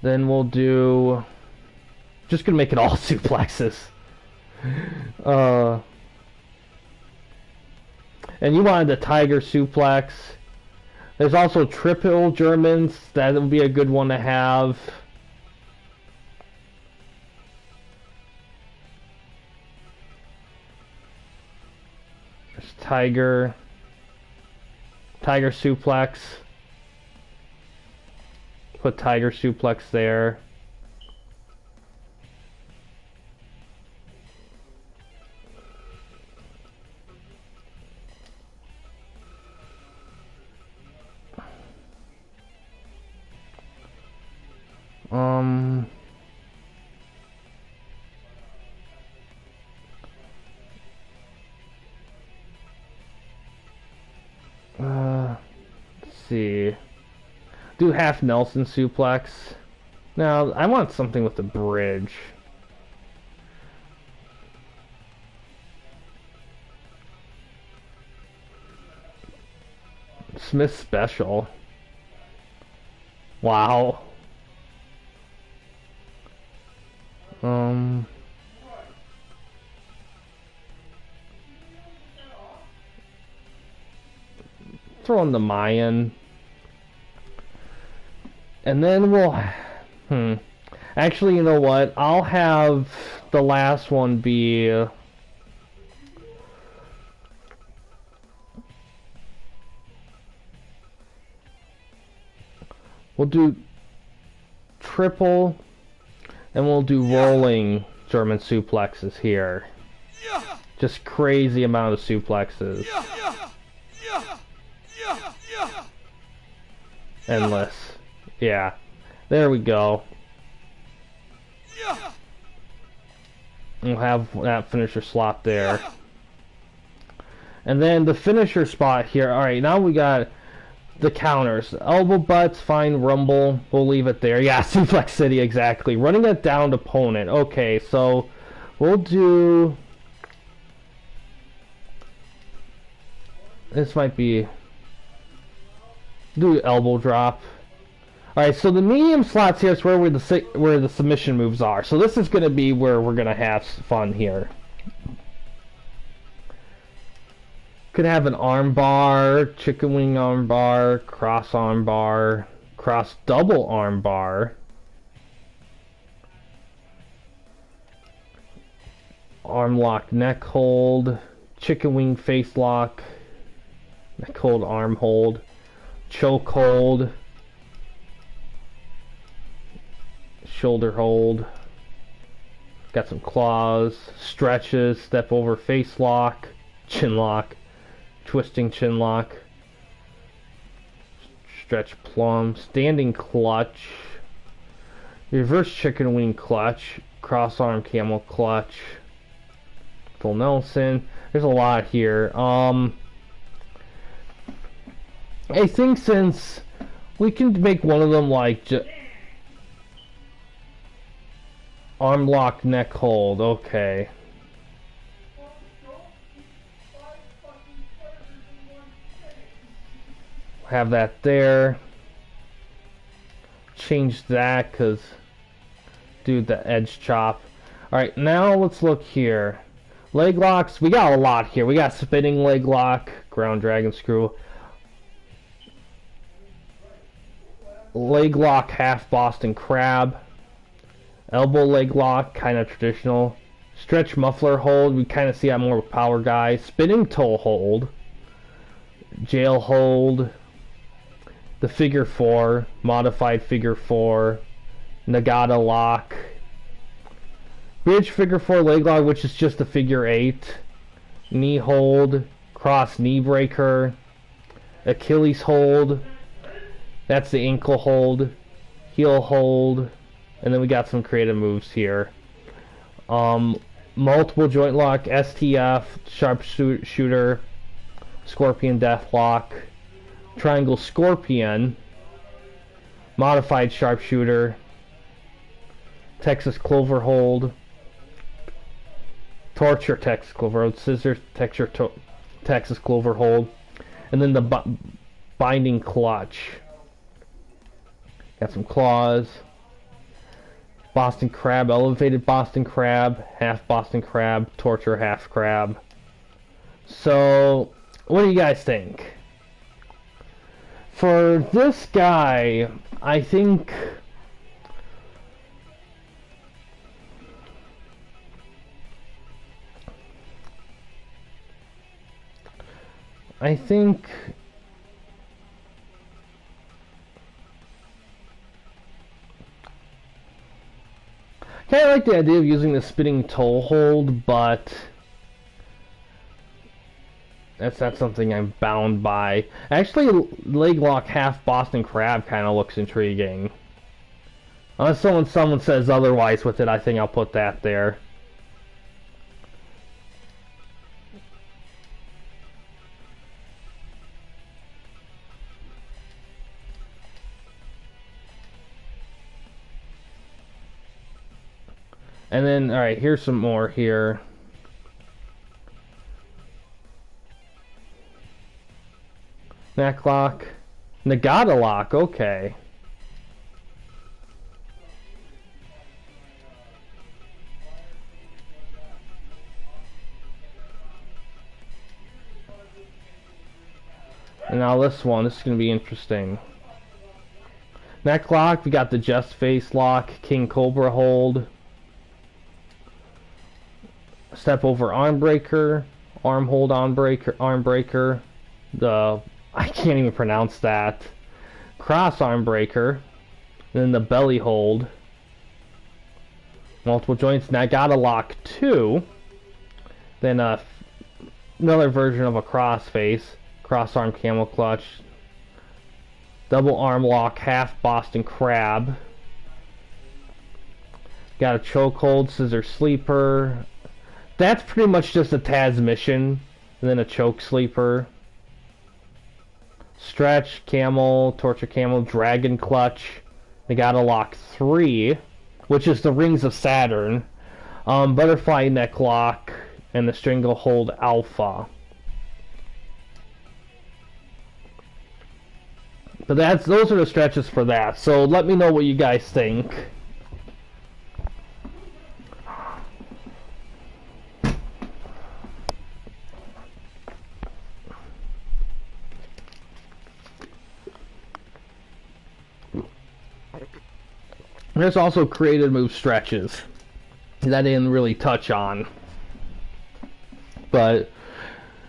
Then we'll do. Just gonna make it all suplexes. And you wanted the Tiger suplex. There's also triple Germans. That would be a good one to have. There's Tiger suplex. Put Tiger suplex there. Let's see. Do half Nelson suplex. Now, I want something with a bridge. Smith special. Wow. Throw in the Mayan. And then we'll... Actually, you know what? I'll have the last one be... We'll do triple, and we'll do rolling German suplexes here. Just crazy amount of suplexes. Endless. Yeah. There we go. We'll have that finisher slot there. And then the finisher spot here. Alright, now we got the counters. Elbow butts, fine, rumble. We'll leave it there. Yeah, Suplex City, exactly. Running it down to opponent. Okay, so we'll do... This might be... Do elbow drop. Alright, so the medium slots here is where the submission moves are. So this is going to be where we're going to have fun here. Could have an arm bar, chicken wing arm bar, cross double arm bar. Arm lock, neck hold, chicken wing face lock, neck hold, arm hold, choke hold, shoulder hold. Got some claws, stretches, step over face lock, chin lock, twisting chin lock, stretch plum, standing clutch, reverse chicken wing clutch, cross arm camel clutch, full Nelson. There's a lot here. I think since we can make one of them like arm lock, neck hold. Okay. Have that there. Change that because do the edge chop. Alright, now let's look here. Leg locks. We got a lot here. We got spinning leg lock, ground dragon screw, leg lock, half Boston crab, elbow leg lock, kind of traditional, Stretch muffler hold, we kind of see I'm more of a power guy. Spinning toe hold. Jail hold. The figure 4. Modified figure 4. Nagata lock. Bridge figure 4 leg lock, which is just a figure 8. Knee hold. Cross knee breaker. Achilles hold. That's the ankle hold. Heel hold. And then we got some creative moves here. Multiple joint lock, STF, sharpshooter, scorpion death lock, triangle scorpion, modified sharpshooter, Texas clover hold, torture Texas clover hold, scissors Texas clover hold, and then the binding clutch. Got some claws. Boston Crab, elevated Boston Crab, half Boston Crab, torture half crab. So, what do you guys think? For this guy, I think kind of like the idea of using the spinning toe hold, but that's not something I'm bound by. Actually, leg lock half Boston Crab kind of looks intriguing. Unless someone says otherwise with it, I think I'll put that there. And then, alright, here's some more here. Neck lock. Nagata lock, okay. And now this is going to be interesting. Neck lock, we got the Just Face lock, King Cobra hold. Step over arm breaker, arm hold arm breaker, I can't even pronounce that. Cross arm breaker, and then the belly hold. Multiple joints, Nagata lock 2. Then another version of a cross face, cross arm camel clutch. Double arm lock, half Boston Crab. Got a choke hold, scissor sleeper. That's pretty much just a Taz mission, and then a choke sleeper. Stretch, camel, torture camel, dragon clutch. They got a lock 3, which is the rings of Saturn. Butterfly neck lock, and the strangle hold alpha. But those are the stretches for that. So let me know what you guys think. There's also creative move stretches that I didn't really touch on. But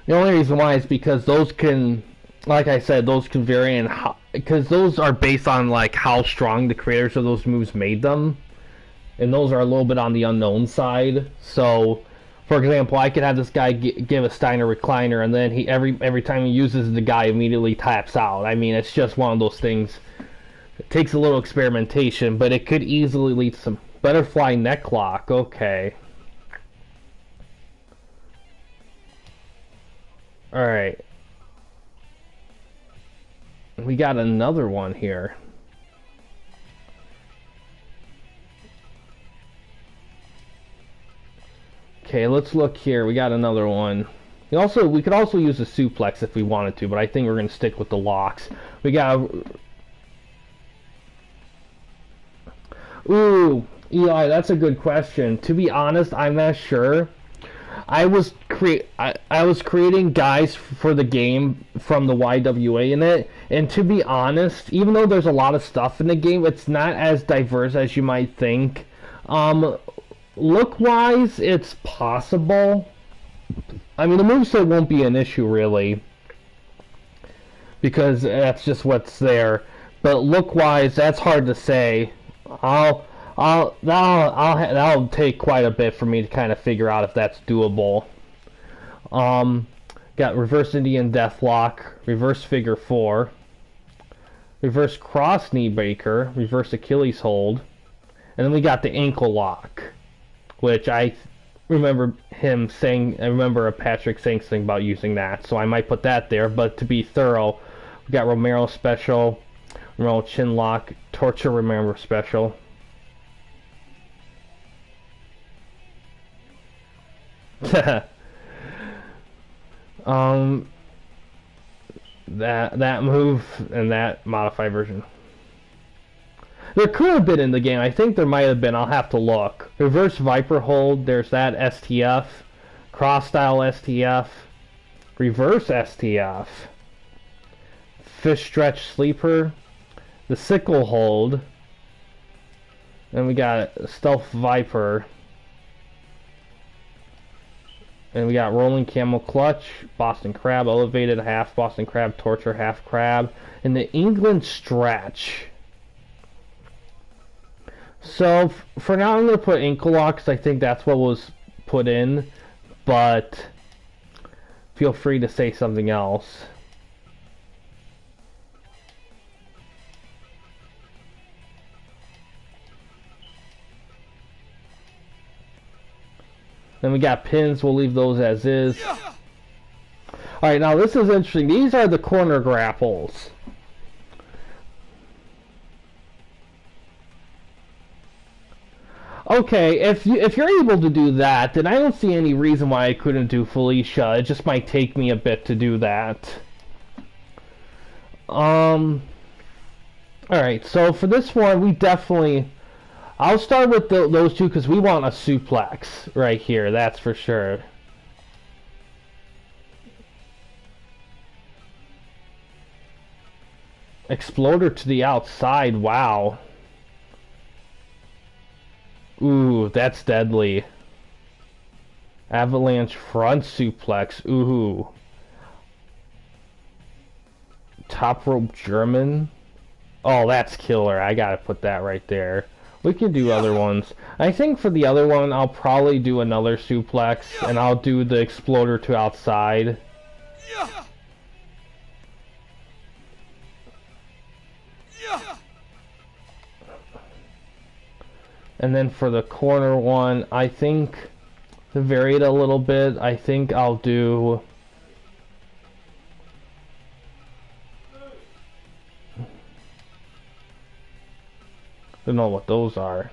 the only reason why is because those can, like I said, those can vary in how, because those are based on like how strong the creators of those moves made them. And those are a little bit on the unknown side. So, for example, I could have this guy give a Steiner recliner, and then every time he uses, the guy immediately taps out. I mean, it's just one of those things. It takes a little experimentation, but it could easily lead to some butterfly neck lock. Okay. Alright. We got another one here. Okay, let's look here. We got another one. We could also use a suplex if we wanted to, but I think we're going to stick with the locks. We got... Ooh, Eli, that's a good question. To be honest, I'm not sure. I was creating guys for the game from the YWA in it, and to be honest, even though there's a lot of stuff in the game, it's not as diverse as you might think. Look-wise, it's possible. I mean, the moveset won't be an issue, really, because that's just what's there. But look-wise, that's hard to say. That'll take quite a bit for me to kind of figure out if that's doable. Got reverse Indian Deathlock, reverse Figure 4, reverse Cross Knee Breaker, reverse Achilles Hold, and then we got the Ankle Lock, which I remember Patrick saying something about using that, so I might put that there. But to be thorough, we got Romero Special, Romero Chin Lock, Torture Romero Special. That move and that modified version. There could have been in the game. I think there might have been. I'll have to look. Reverse Viper Hold. There's that STF. Cross Style STF. Reverse STF. Fish Stretch Sleeper. The Sickle Hold. And we got Stealth Viper. And we got Rolling Camel Clutch, Boston Crab, Elevated Half Boston Crab, Torture Half Crab, and the England Stretch. So, for now I'm going to put Ankle Lock because I think that's what was put in, but feel free to say something else. Then we got pins. We'll leave those as is. Alright, now this is interesting. These are the corner grapples. Okay, if you're able to do that, then I don't see any reason why I couldn't do Felicia. It just might take me a bit to do that. Alright, so for this one, we definitely... I'll start with those two because we want a suplex right here, that's for sure. Exploder to the outside, wow. Ooh, that's deadly. Avalanche front suplex, ooh. Top rope German. Oh, that's killer, I gotta put that right there. We can do other ones. I think for the other one, I'll probably do another suplex, and I'll do the exploder to outside. And then for the corner one, I think to vary it a little bit, I think I'll do... I don't know what those are.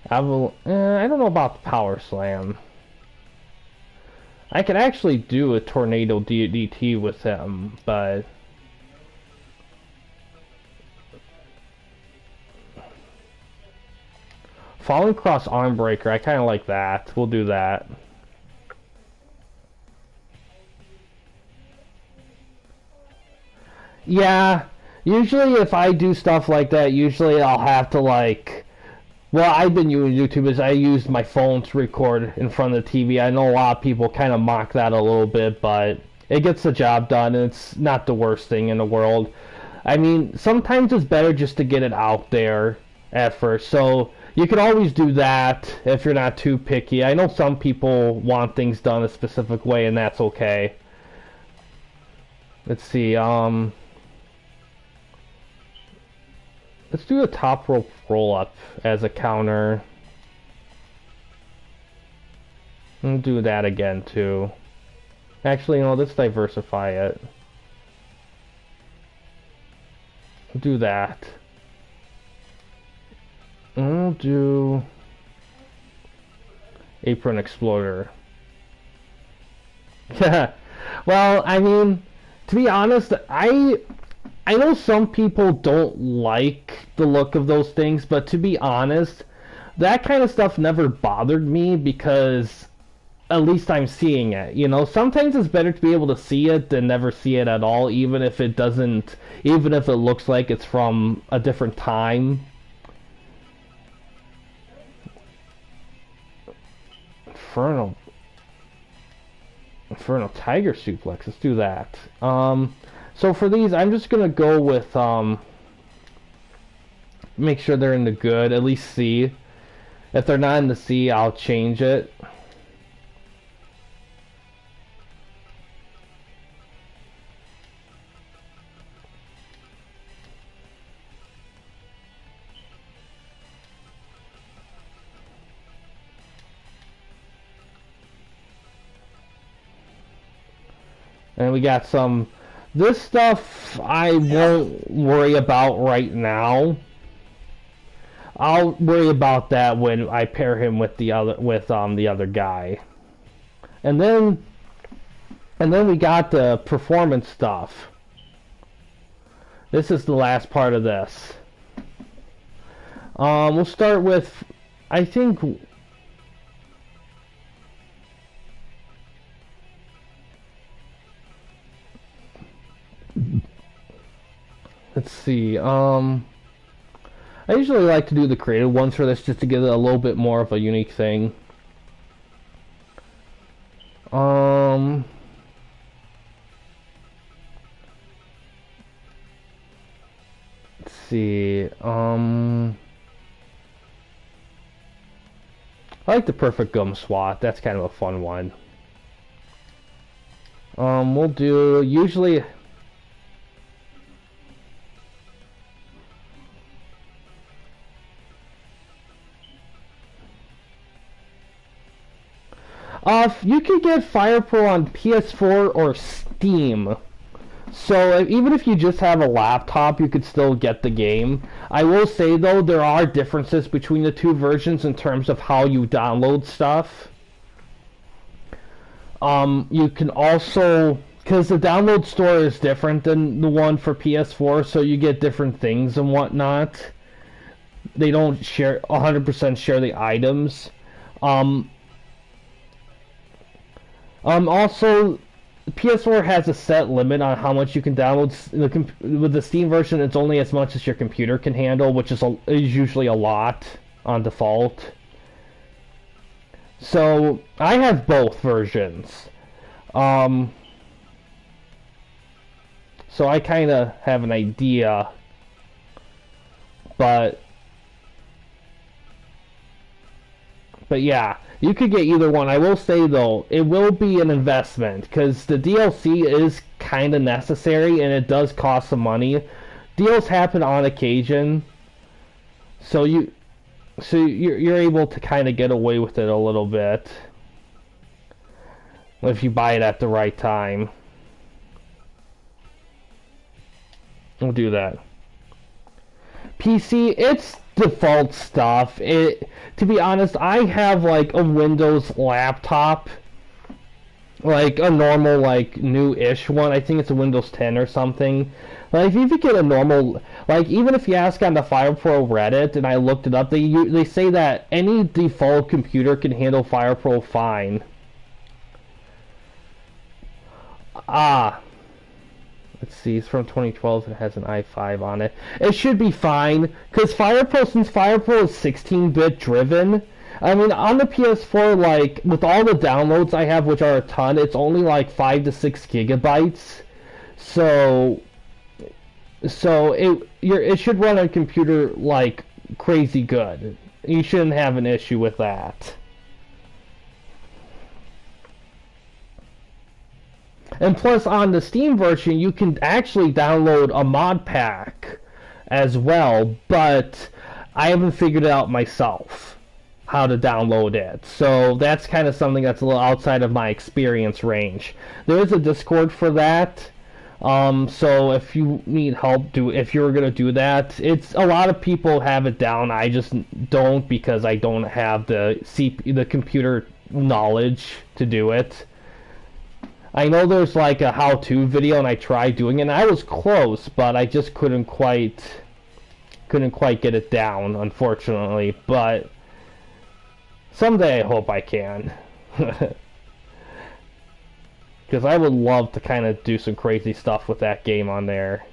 I don't know about the Power Slam. I could actually do a Tornado DT with him, but... Falling Cross Arm Breaker, I kind of like that. We'll do that. Yeah, usually if I do stuff like that, usually I'll have to like... Well, I've been using YouTube is I use my phone to record in front of the TV. I know a lot of people kind of mock that a little bit, but it gets the job done, and it's not the worst thing in the world. I mean, sometimes it's better just to get it out there at first, so you can always do that if you're not too picky. I know some people want things done a specific way, and that's okay. Let's see, let's do a top rope roll up as a counter. We'll do that again too. Actually, no, let's diversify it. We'll do that. And we'll do Apron Exploder. Well, I mean, to be honest, I know some people don't like the look of those things, but to be honest, that kind of stuff never bothered me because at least I'm seeing it. You know, sometimes it's better to be able to see it than never see it at all, even if it doesn't, even if it looks like it's from a different time. Infernal Tiger Suplex. Let's do that. So for these, I'm just gonna go with make sure they're in the good, at least C. If they're not in the C, I'll change it. And we got some. This stuff I won't worry about right now. I'll worry about that when I pair him with the other guy. And then we got the performance stuff. This is the last part of this. We'll start with, I think, let's see. I usually like to do the creative ones for this just to give it a little bit more of a unique thing. Let's see. I like the perfect gum swat. That's kind of a fun one. We'll do usually. You can get Fire Pro on PS4 or Steam. So even if you just have a laptop, you could still get the game. I will say though, there are differences between the two versions in terms of how you download stuff. You can also, because the download store is different than the one for PS4, so you get different things and whatnot. They don't 100% share the items. Also, PS4 has a set limit on how much you can download. With the Steam version, it's only as much as your computer can handle, which is usually a lot on default. So, I have both versions. So I kind of have an idea. But yeah. You could get either one. I will say, though, it will be an investment, because the DLC is kind of necessary, and it does cost some money. Deals happen on occasion, so you're able to kind of get away with it a little bit if you buy it at the right time. We'll do that. PC, it's default stuff. To be honest, I have like a Windows laptop, like a normal, like new-ish one. I think it's a Windows 10 or something. Like if you get a normal, like even if you ask on the FirePro Reddit, and I looked it up, they say that any default computer can handle FirePro fine. Let's see, it's from 2012 and it has an i5 on it. It should be fine, because since FirePro is 16-bit driven, I mean, on the PS4, like, with all the downloads I have, which are a ton, it's only like 5 to 6 gigabytes. So it should run on a computer, like, crazy good. You shouldn't have an issue with that. And plus, on the Steam version, you can actually download a mod pack as well, but I haven't figured it out myself how to download it. So that's kind of something that's a little outside of my experience range. There is a Discord for that. So if you need help, if you're gonna do that, it's a lot of people have it down. I just don't, because I don't have the computer knowledge to do it. I know there's like a how-to video, and I tried doing it, and I was close, but I just couldn't quite get it down, unfortunately. But someday I hope I can. Because I would love to kind of do some crazy stuff with that game on there.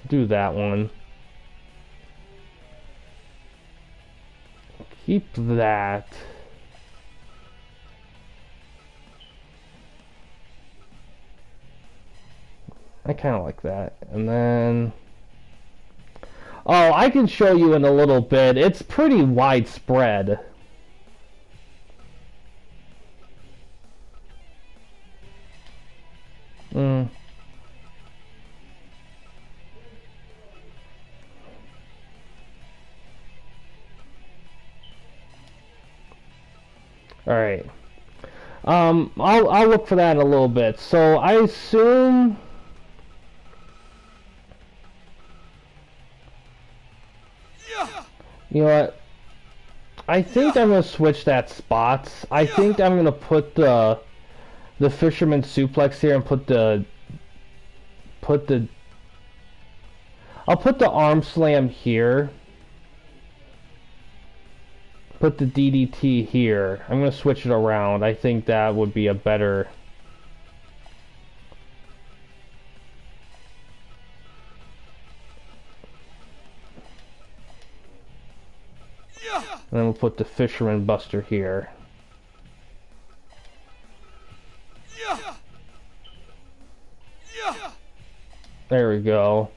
Do that one. Keep that. I kind of like that. And then... Oh, I can show you in a little bit. It's pretty widespread. Alright. I'll look for that in a little bit. So I assume... You know what? I think I'm gonna switch that spots. I think I'm gonna put the fisherman suplex here and I'll put the arm slam here. Put the DDT here. I'm gonna switch it around. I think that would be a better... And then we'll put the Fisherman Buster here. There we go.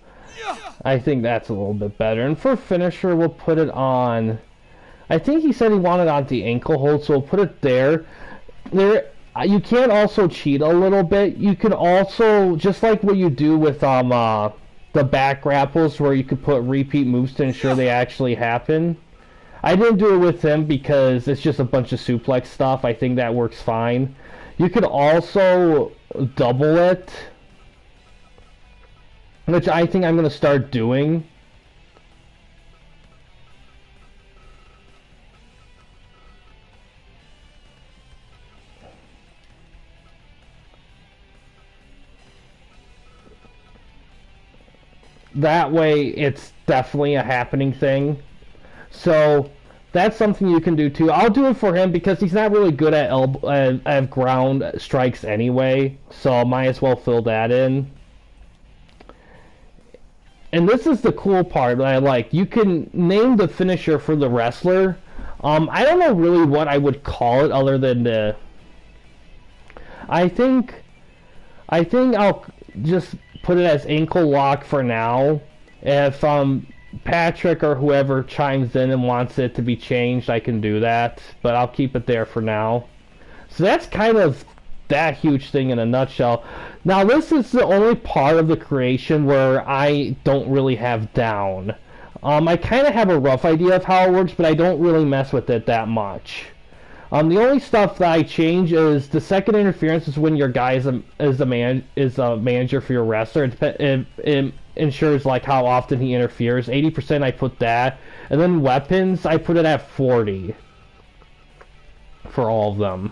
I think that's a little bit better. And for finisher, we'll put it on... I think he said he wanted on the ankle hold, so we'll put it there. You can also cheat a little bit. You can also, just like what you do with the back grapples, where you could put repeat moves to ensure they actually happen. I didn't do it with him because it's just a bunch of suplex stuff. I think that works fine. You could also double it, which I think I'm going to start doing. That way, it's definitely a happening thing. So that's something you can do too. I'll do it for him because he's not really good at ground strikes anyway, so I might as well fill that in. And this is the cool part that I like. You can name the finisher for the wrestler. I don't know really what I would call it other than the... I think I'll just put it as ankle lock for now. If Patrick or whoever chimes in and wants it to be changed, I can do that, but I'll keep it there for now. So that's kind of that huge thing in a nutshell. Now this is the only part of the creation where I don't really have down. I kind of have a rough idea of how it works, but I don't really mess with it that much. The only stuff that I change is the second interference is when your guy is a manager for your wrestler. It ensures like how often he interferes. 80% I put that, and then weapons I put it at 40 for all of them.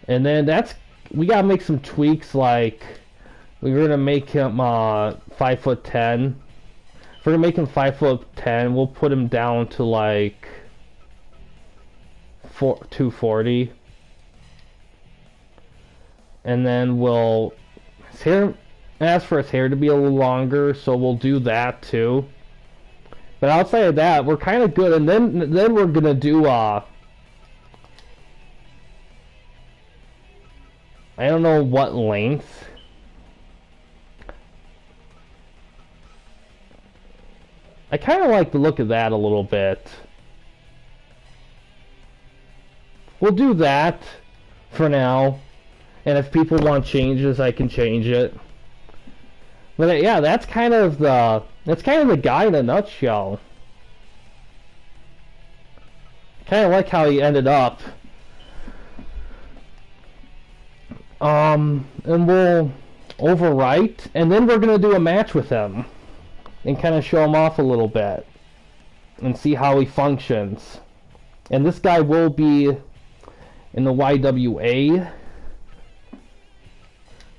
And then we gotta make some tweaks, like we're gonna make him 5'10". If we're gonna make him 5'10", we'll put him down to like 240. And then we'll ask for his hair to be a little longer, so we'll do that too. But outside of that, we're kind of good. And then we're gonna do I don't know what length. I kind of like the look of that a little bit. We'll do that for now. And if people want changes, I can change it. But yeah, that's kind of the guy in a nutshell. Kind of like how he ended up. And we'll overwrite, and then we're gonna do a match with him, and kind of show him off a little bit, and see how he functions. And this guy will be in the YWA.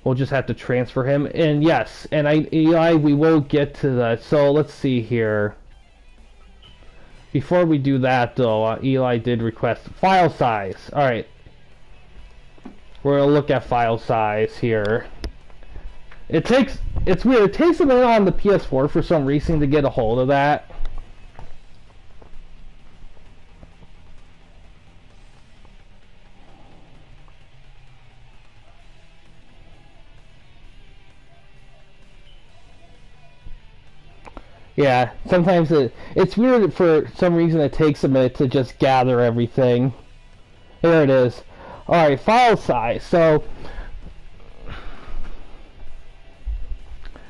We'll just have to transfer him. And yes, and we will get to that. So let's see here. Before we do that, though, Eli did request file size. Alright. We're going to look at file size here. It's weird. It takes a minute on the PS4 for some reason to get a hold of that. Yeah, sometimes it's weird for some reason it takes a minute to just gather everything. There it is. Alright, file size. So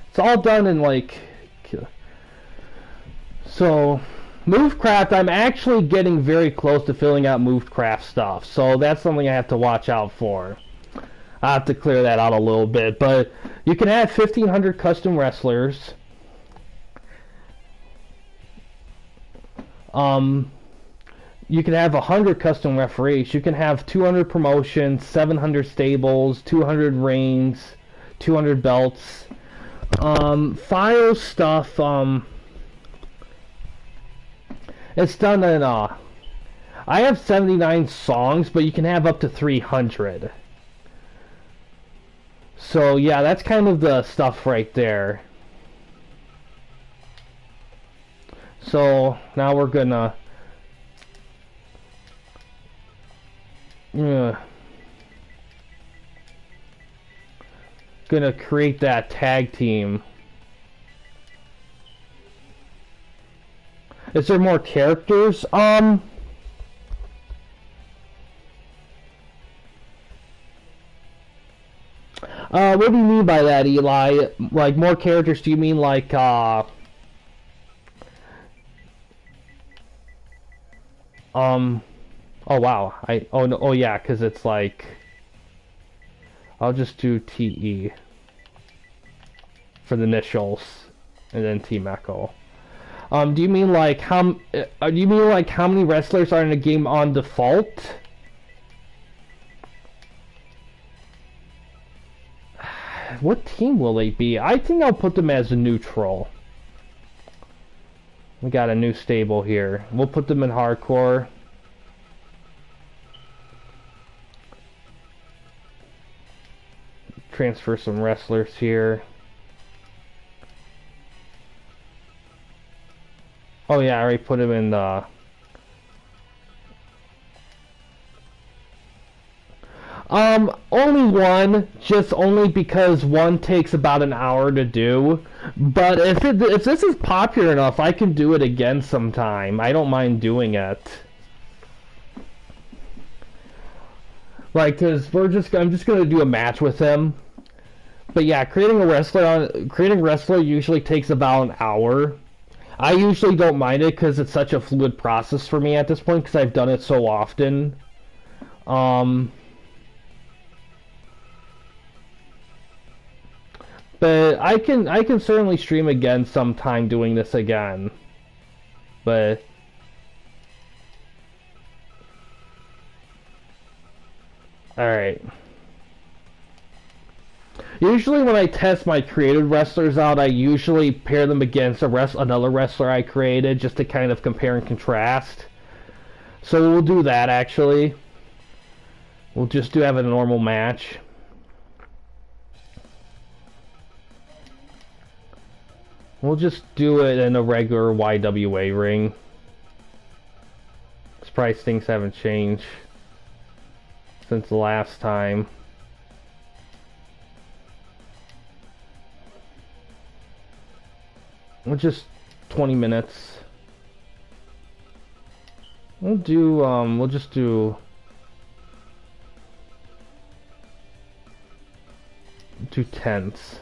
it's all done in like, so Movecraft, I'm actually getting very close to filling out Movecraft stuff, so that's something I have to watch out for. I have to clear that out a little bit, but you can add 1,500 custom wrestlers. You can have 100 custom referees. You can have 200 promotions, 700 stables, 200 rings, 200 belts. File stuff, it's done in, I have 79 songs, but you can have up to 300. So, yeah, that's kind of the stuff right there. So, now we're gonna... gonna create that tag team. Is there more characters? What do you mean by that, Eli? Like, more characters, do you mean like, oh wow, oh no, oh yeah, because it's like, I'll just do TE for the initials, and then Team Echo. Do you mean like how many wrestlers are in a game on default? What team will they be? I think I'll put them as a neutral. We got a new stable here. We'll put them in hardcore. Transfer some wrestlers here. Oh yeah, I already put him in the... only one, just only because one takes about an hour to do. But if this is popular enough, I can do it again sometime. I don't mind doing it. Like, cause I'm just gonna do a match with him. But yeah, creating a wrestler usually takes about an hour. I usually don't mind it because it's such a fluid process for me at this point because I've done it so often. But I can certainly stream again sometime doing this again. But alright. Usually when I test my created wrestlers out, I usually pair them against another wrestler I created just to kind of compare and contrast. So we'll do that actually. We'll just have a normal match. We'll just do it in a regular YWA ring. Surprised things haven't changed since the last time. We'll just 20 minutes. We'll just do 2/10.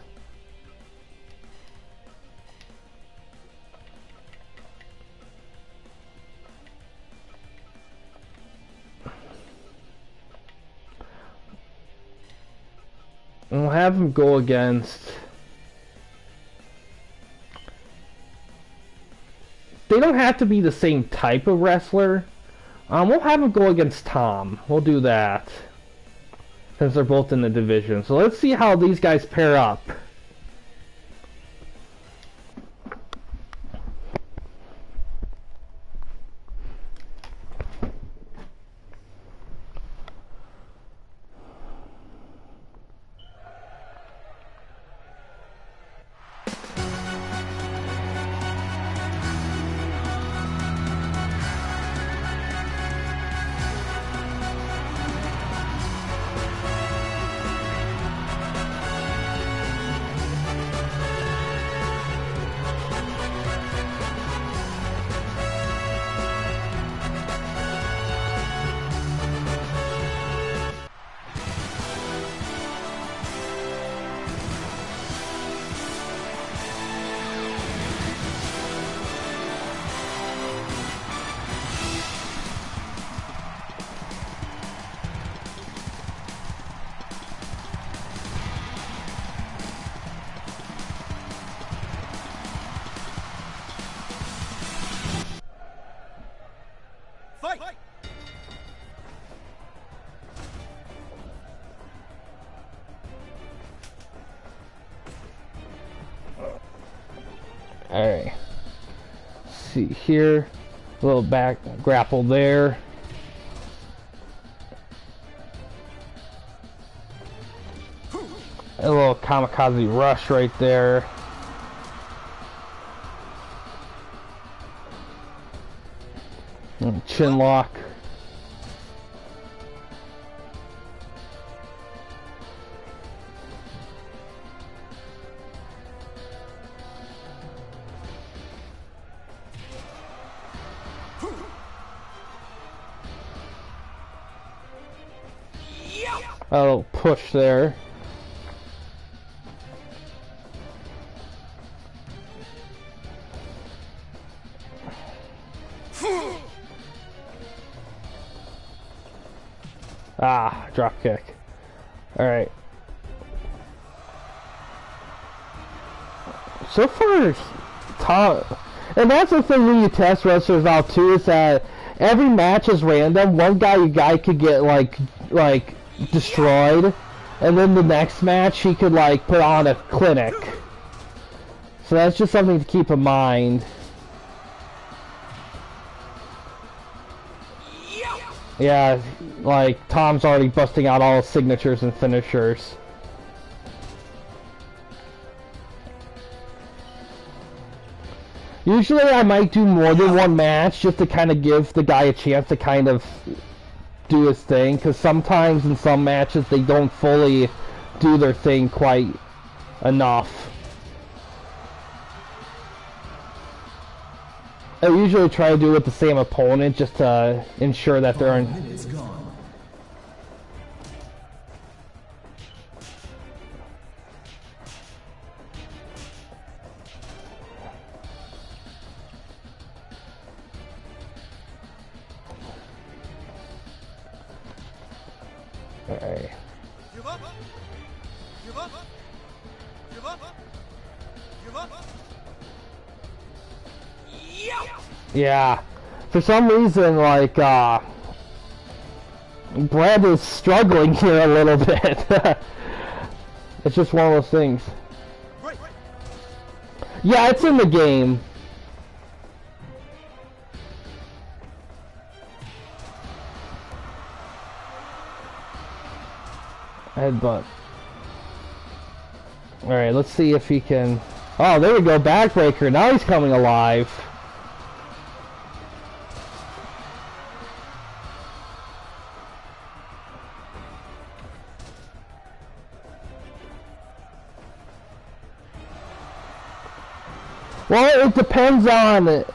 We'll have him go against... They don't have to be the same type of wrestler. We'll have him go against Tom. We'll do that. Since they're both in the division. So let's see how these guys pair up. see here, a little back grapple there. A little kamikaze rush right there. And chin lock. A little push there. Ah, drop kick. Alright. So far, Tom, and that's the thing when you test wrestlers out too, is that every match is random. One guy could get like destroyed, and then the next match he could like put on a clinic. So that's just something to keep in mind. Yeah, like Tom's already busting out all his signatures and finishers. Usually I might do more than one match just to kind of give the guy a chance to kind of do his thing, because sometimes in some matches they don't fully do their thing quite enough. I usually try to do it with the same opponent just to ensure that they're in. Alright. Give up. Give up. Give up. Give up. Yeah. For some reason, like, Brad is struggling here a little bit. It's just one of those things. Yeah, it's in the game. Headbutt. Alright, let's see if he can... Oh, there we go, backbreaker. Now he's coming alive. Well, it depends on... It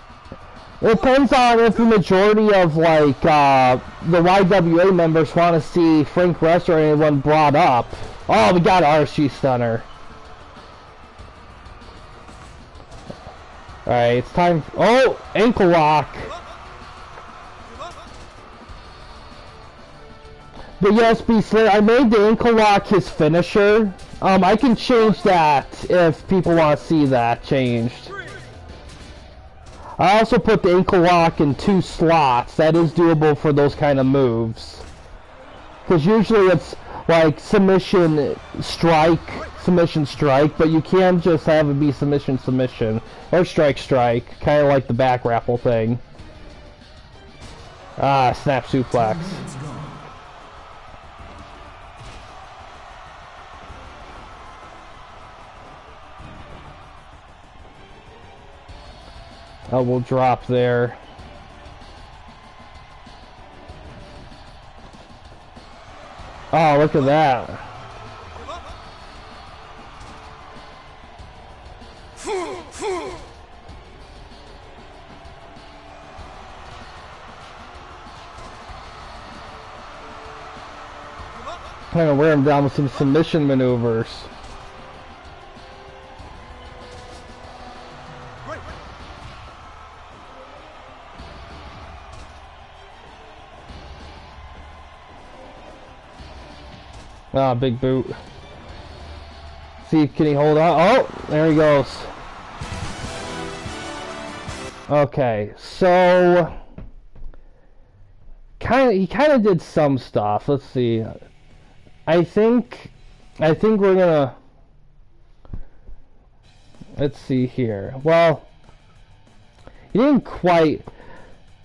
depends on if the majority of, like, the YWA members want to see Frank Wrestler or anyone brought up. Oh, we got RSG Stunner. Alright, it's time... Oh! Ankle lock! But yes, B-Slayer, I made the ankle lock his finisher. I can change that if people want to see that changed. I also put the ankle lock in 2 slots. That is doable for those kind of moves. Because usually it's like submission strike, but you can just have it be submission, or strike, kind of like the back grapple thing. Ah, snap suplex. Oh, we'll drop there. Oh, look at that. Kind of wear him down with some submission maneuvers. Ah, big boot. See, can he hold on? Oh, there he goes. Okay, so he kind of did some stuff. Let's see. I think we're gonna. Let's see here. Well, He didn't quite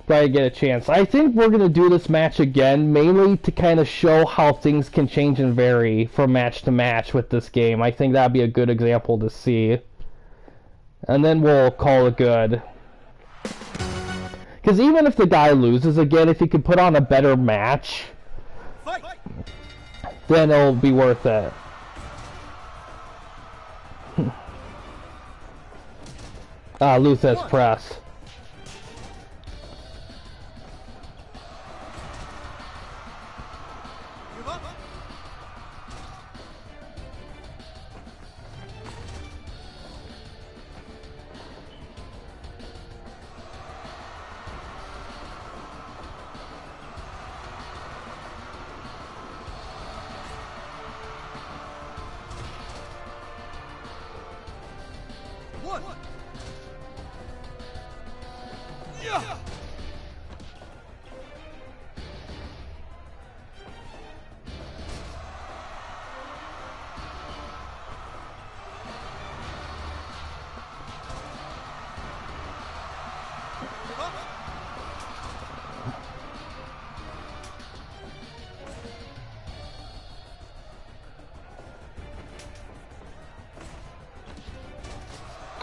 get a chance. I think we're going to do this match again, mainly to kind of show how things can change and vary from match to match with this game. I think that'd be a good example to see. And then we'll call it good. Because even if the guy loses again, if he could put on a better match, then it'll be worth it. Luthez press.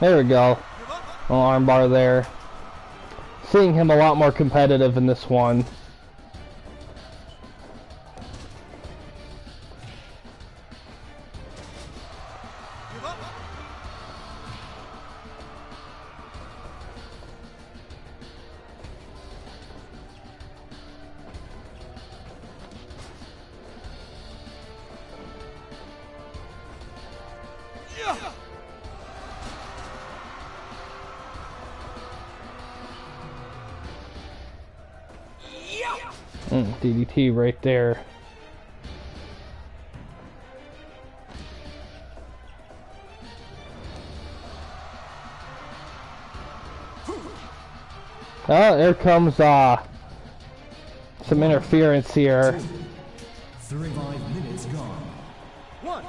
There we go. Little armbar there. Seeing him a lot more competitive in this one. DDT right there. Oh, there comes some interference here. 35 minutes gone. One.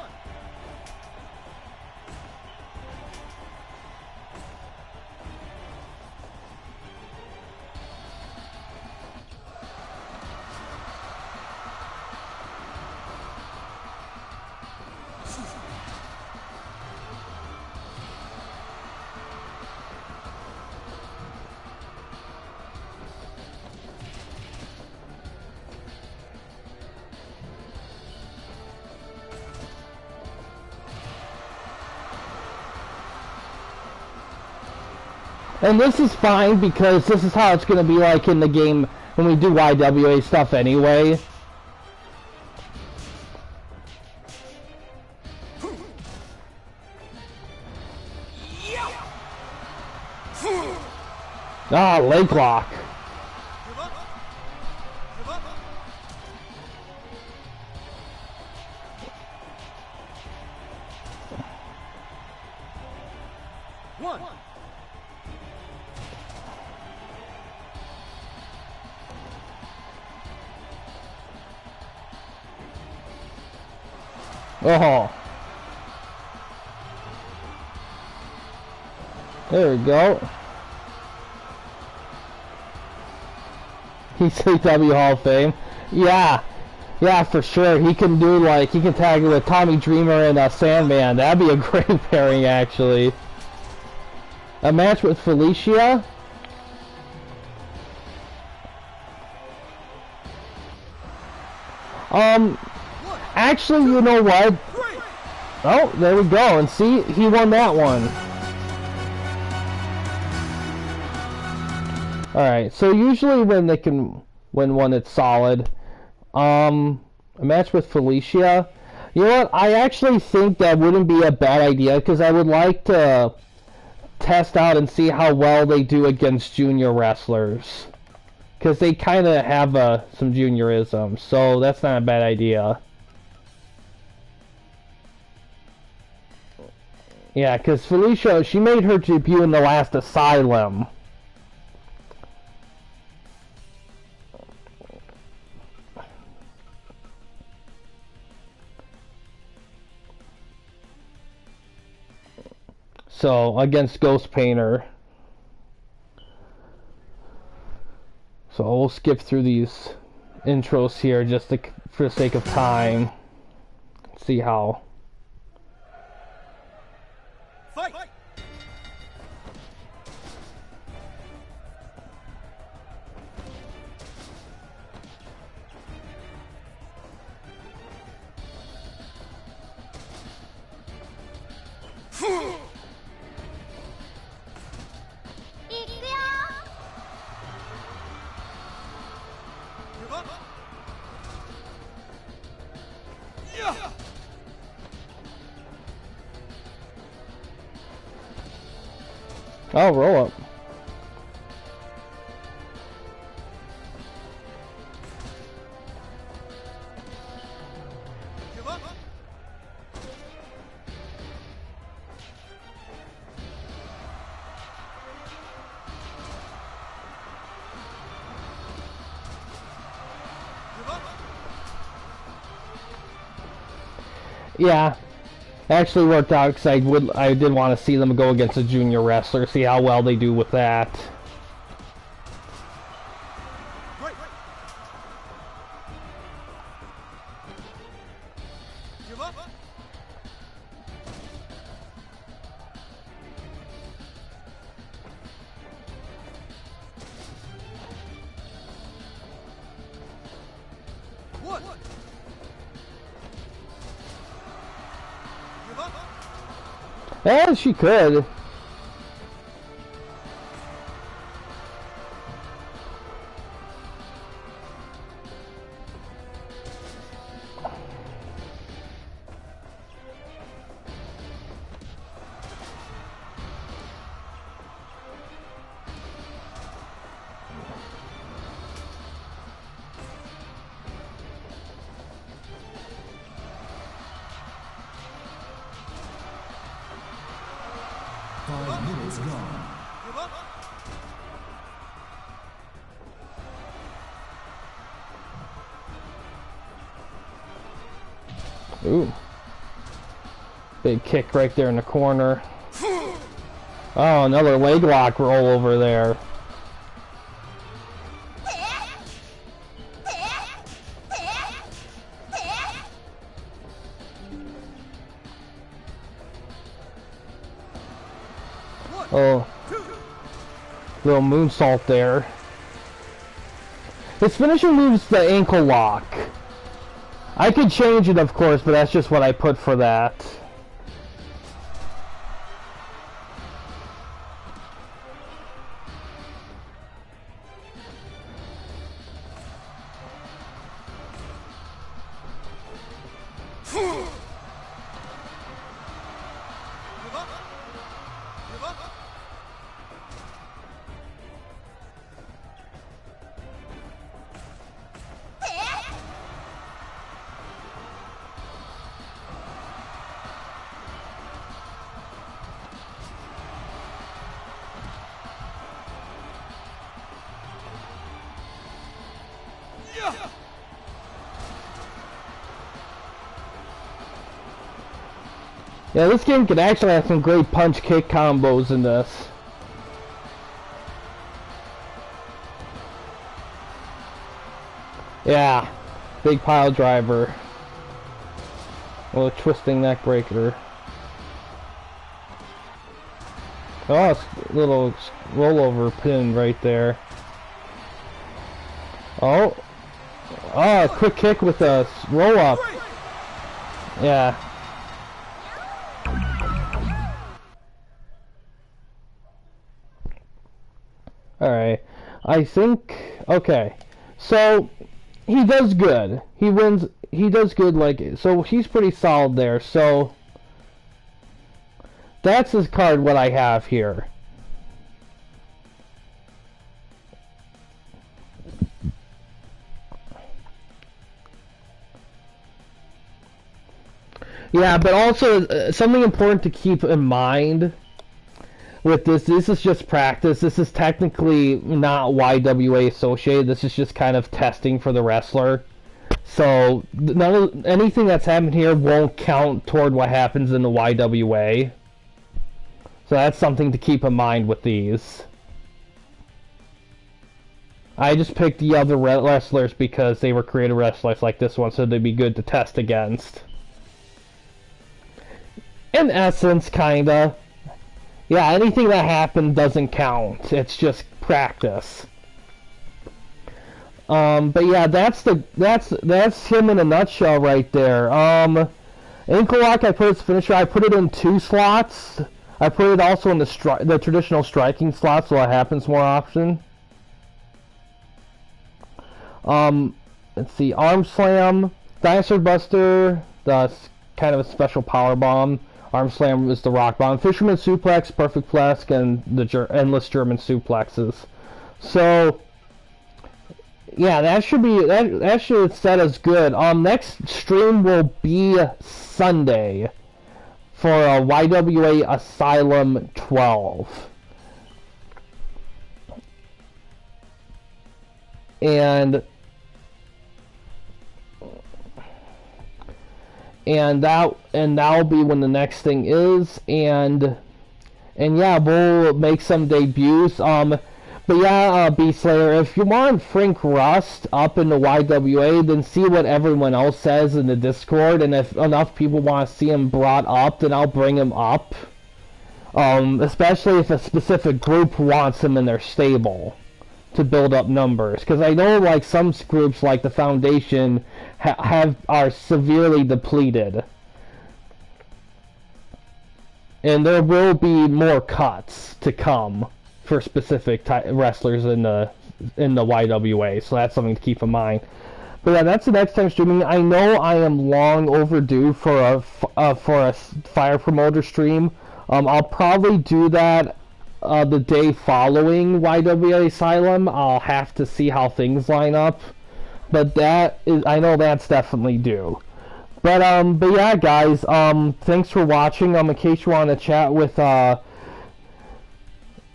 And this is fine because this is how it's going to be like in the game when we do YWA stuff anyway. Ah, leg lock. One. Oh. There we go. He's CW Hall of Fame. Yeah. Yeah, for sure. He can do like, he can tag it with Tommy Dreamer and Sandman. That'd be a great pairing, actually. A match with Felicia? Actually, you know what? Oh, there we go. And see, he won that one. Alright, so usually when they can win one, it's solid. A match with Felicia. You know what? I actually think that wouldn't be a bad idea because I would like to test out and see how well they do against junior wrestlers. Because they kind of have some juniorism, so that's not a bad idea. Yeah, because Felicia, she made her debut in the last Asylum. So, against Ghost Painter. So we'll skip through these intros here just for the sake of time. See how. Fight! Oh, roll up. Give up. Give up. Yeah. Actually worked out because I did want to see them go against a junior wrestler, see how well they do with that. Right. Give up. One. Give up. Yeah, she could. Five minutes gone. Give up. Ooh. Big kick right there in the corner. Oh, another leg lock roll over there. Oh, little moonsault there. His finishing move's the ankle lock. I could change it, of course, but that's just what I put for that. Give up. Give up. Yeah. Yeah, this game could actually have some great punch-kick combos in this. Yeah, big pile driver. A little twisting neck breaker. Oh, it's a little rollover pin right there. Oh. Oh, a quick kick with a roll up. Yeah. Alright. I think... Okay. So, he does good. He wins... He does good, like... So, he's pretty solid there. So, that's his card, what I have here. Yeah, but also, something important to keep in mind with this is just practice. This is technically not YWA associated. This is just kind of testing for the wrestler. So anything that's happened here won't count toward what happens in the YWA. So that's something to keep in mind with these. I just picked the other wrestlers because they were creative wrestlers like this one, so they'd be good to test against. In essence, kinda. Yeah, anything that happened doesn't count. It's just practice. But yeah, that's him in a nutshell right there. Ankle lock, I put its finisher. I put it in 2 slots. I put it also in the traditional striking slot, so it happens more often. Let's see, arm slam, dinosaur buster, that's kind of a special power bomb. Arm slam is the rock bomb. Fisherman suplex, perfect plesk, and the endless German suplexes. So yeah, that should set us good. Next stream will be Sunday for a YWA Asylum 12. And that'll be when the next thing is, and yeah, we'll make some debuts. But yeah, Beast Slayer, if you want Frank Rust up in the YWA, then see what everyone else says in the Discord, and if enough people want to see him brought up, then I'll bring him up. Especially if a specific group wants him in their stable to build up numbers, because I know like some groups like the Foundation are severely depleted, and there will be more cuts to come for specific wrestlers in the YWA, so that's something to keep in mind. But yeah, that's the next time streaming. I know I am long overdue for a fire promoter stream. I'll probably do that the day following YWA Asylum. I'll have to see how things line up, but I know that's definitely due. But yeah, guys, thanks for watching. In case you want to chat with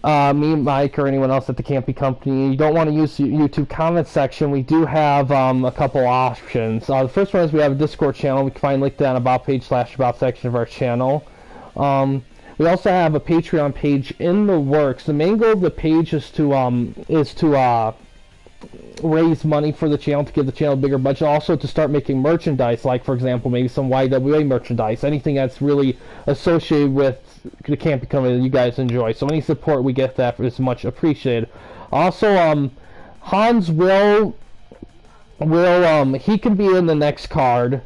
me, Mike, or anyone else at the Campy Company, you don't want to use the YouTube comment section, we do have a couple options. The first one is we have a Discord channel. We can find a link to that on About page / About section of our channel. We also have a Patreon page in the works. The main goal of the page is to raise money for the channel, to give the channel a bigger budget, also to start making merchandise, like for example maybe some YWA merchandise, anything that's really associated with the Campy Company that you guys enjoy. So any support we get that is much appreciated. Also, Hans will he can be in the next card.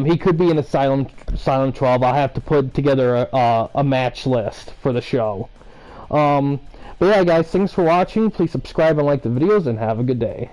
He could be in Asylum 12. I'll have to put together a match list for the show. But yeah, guys, thanks for watching. Please subscribe and like the videos, and have a good day.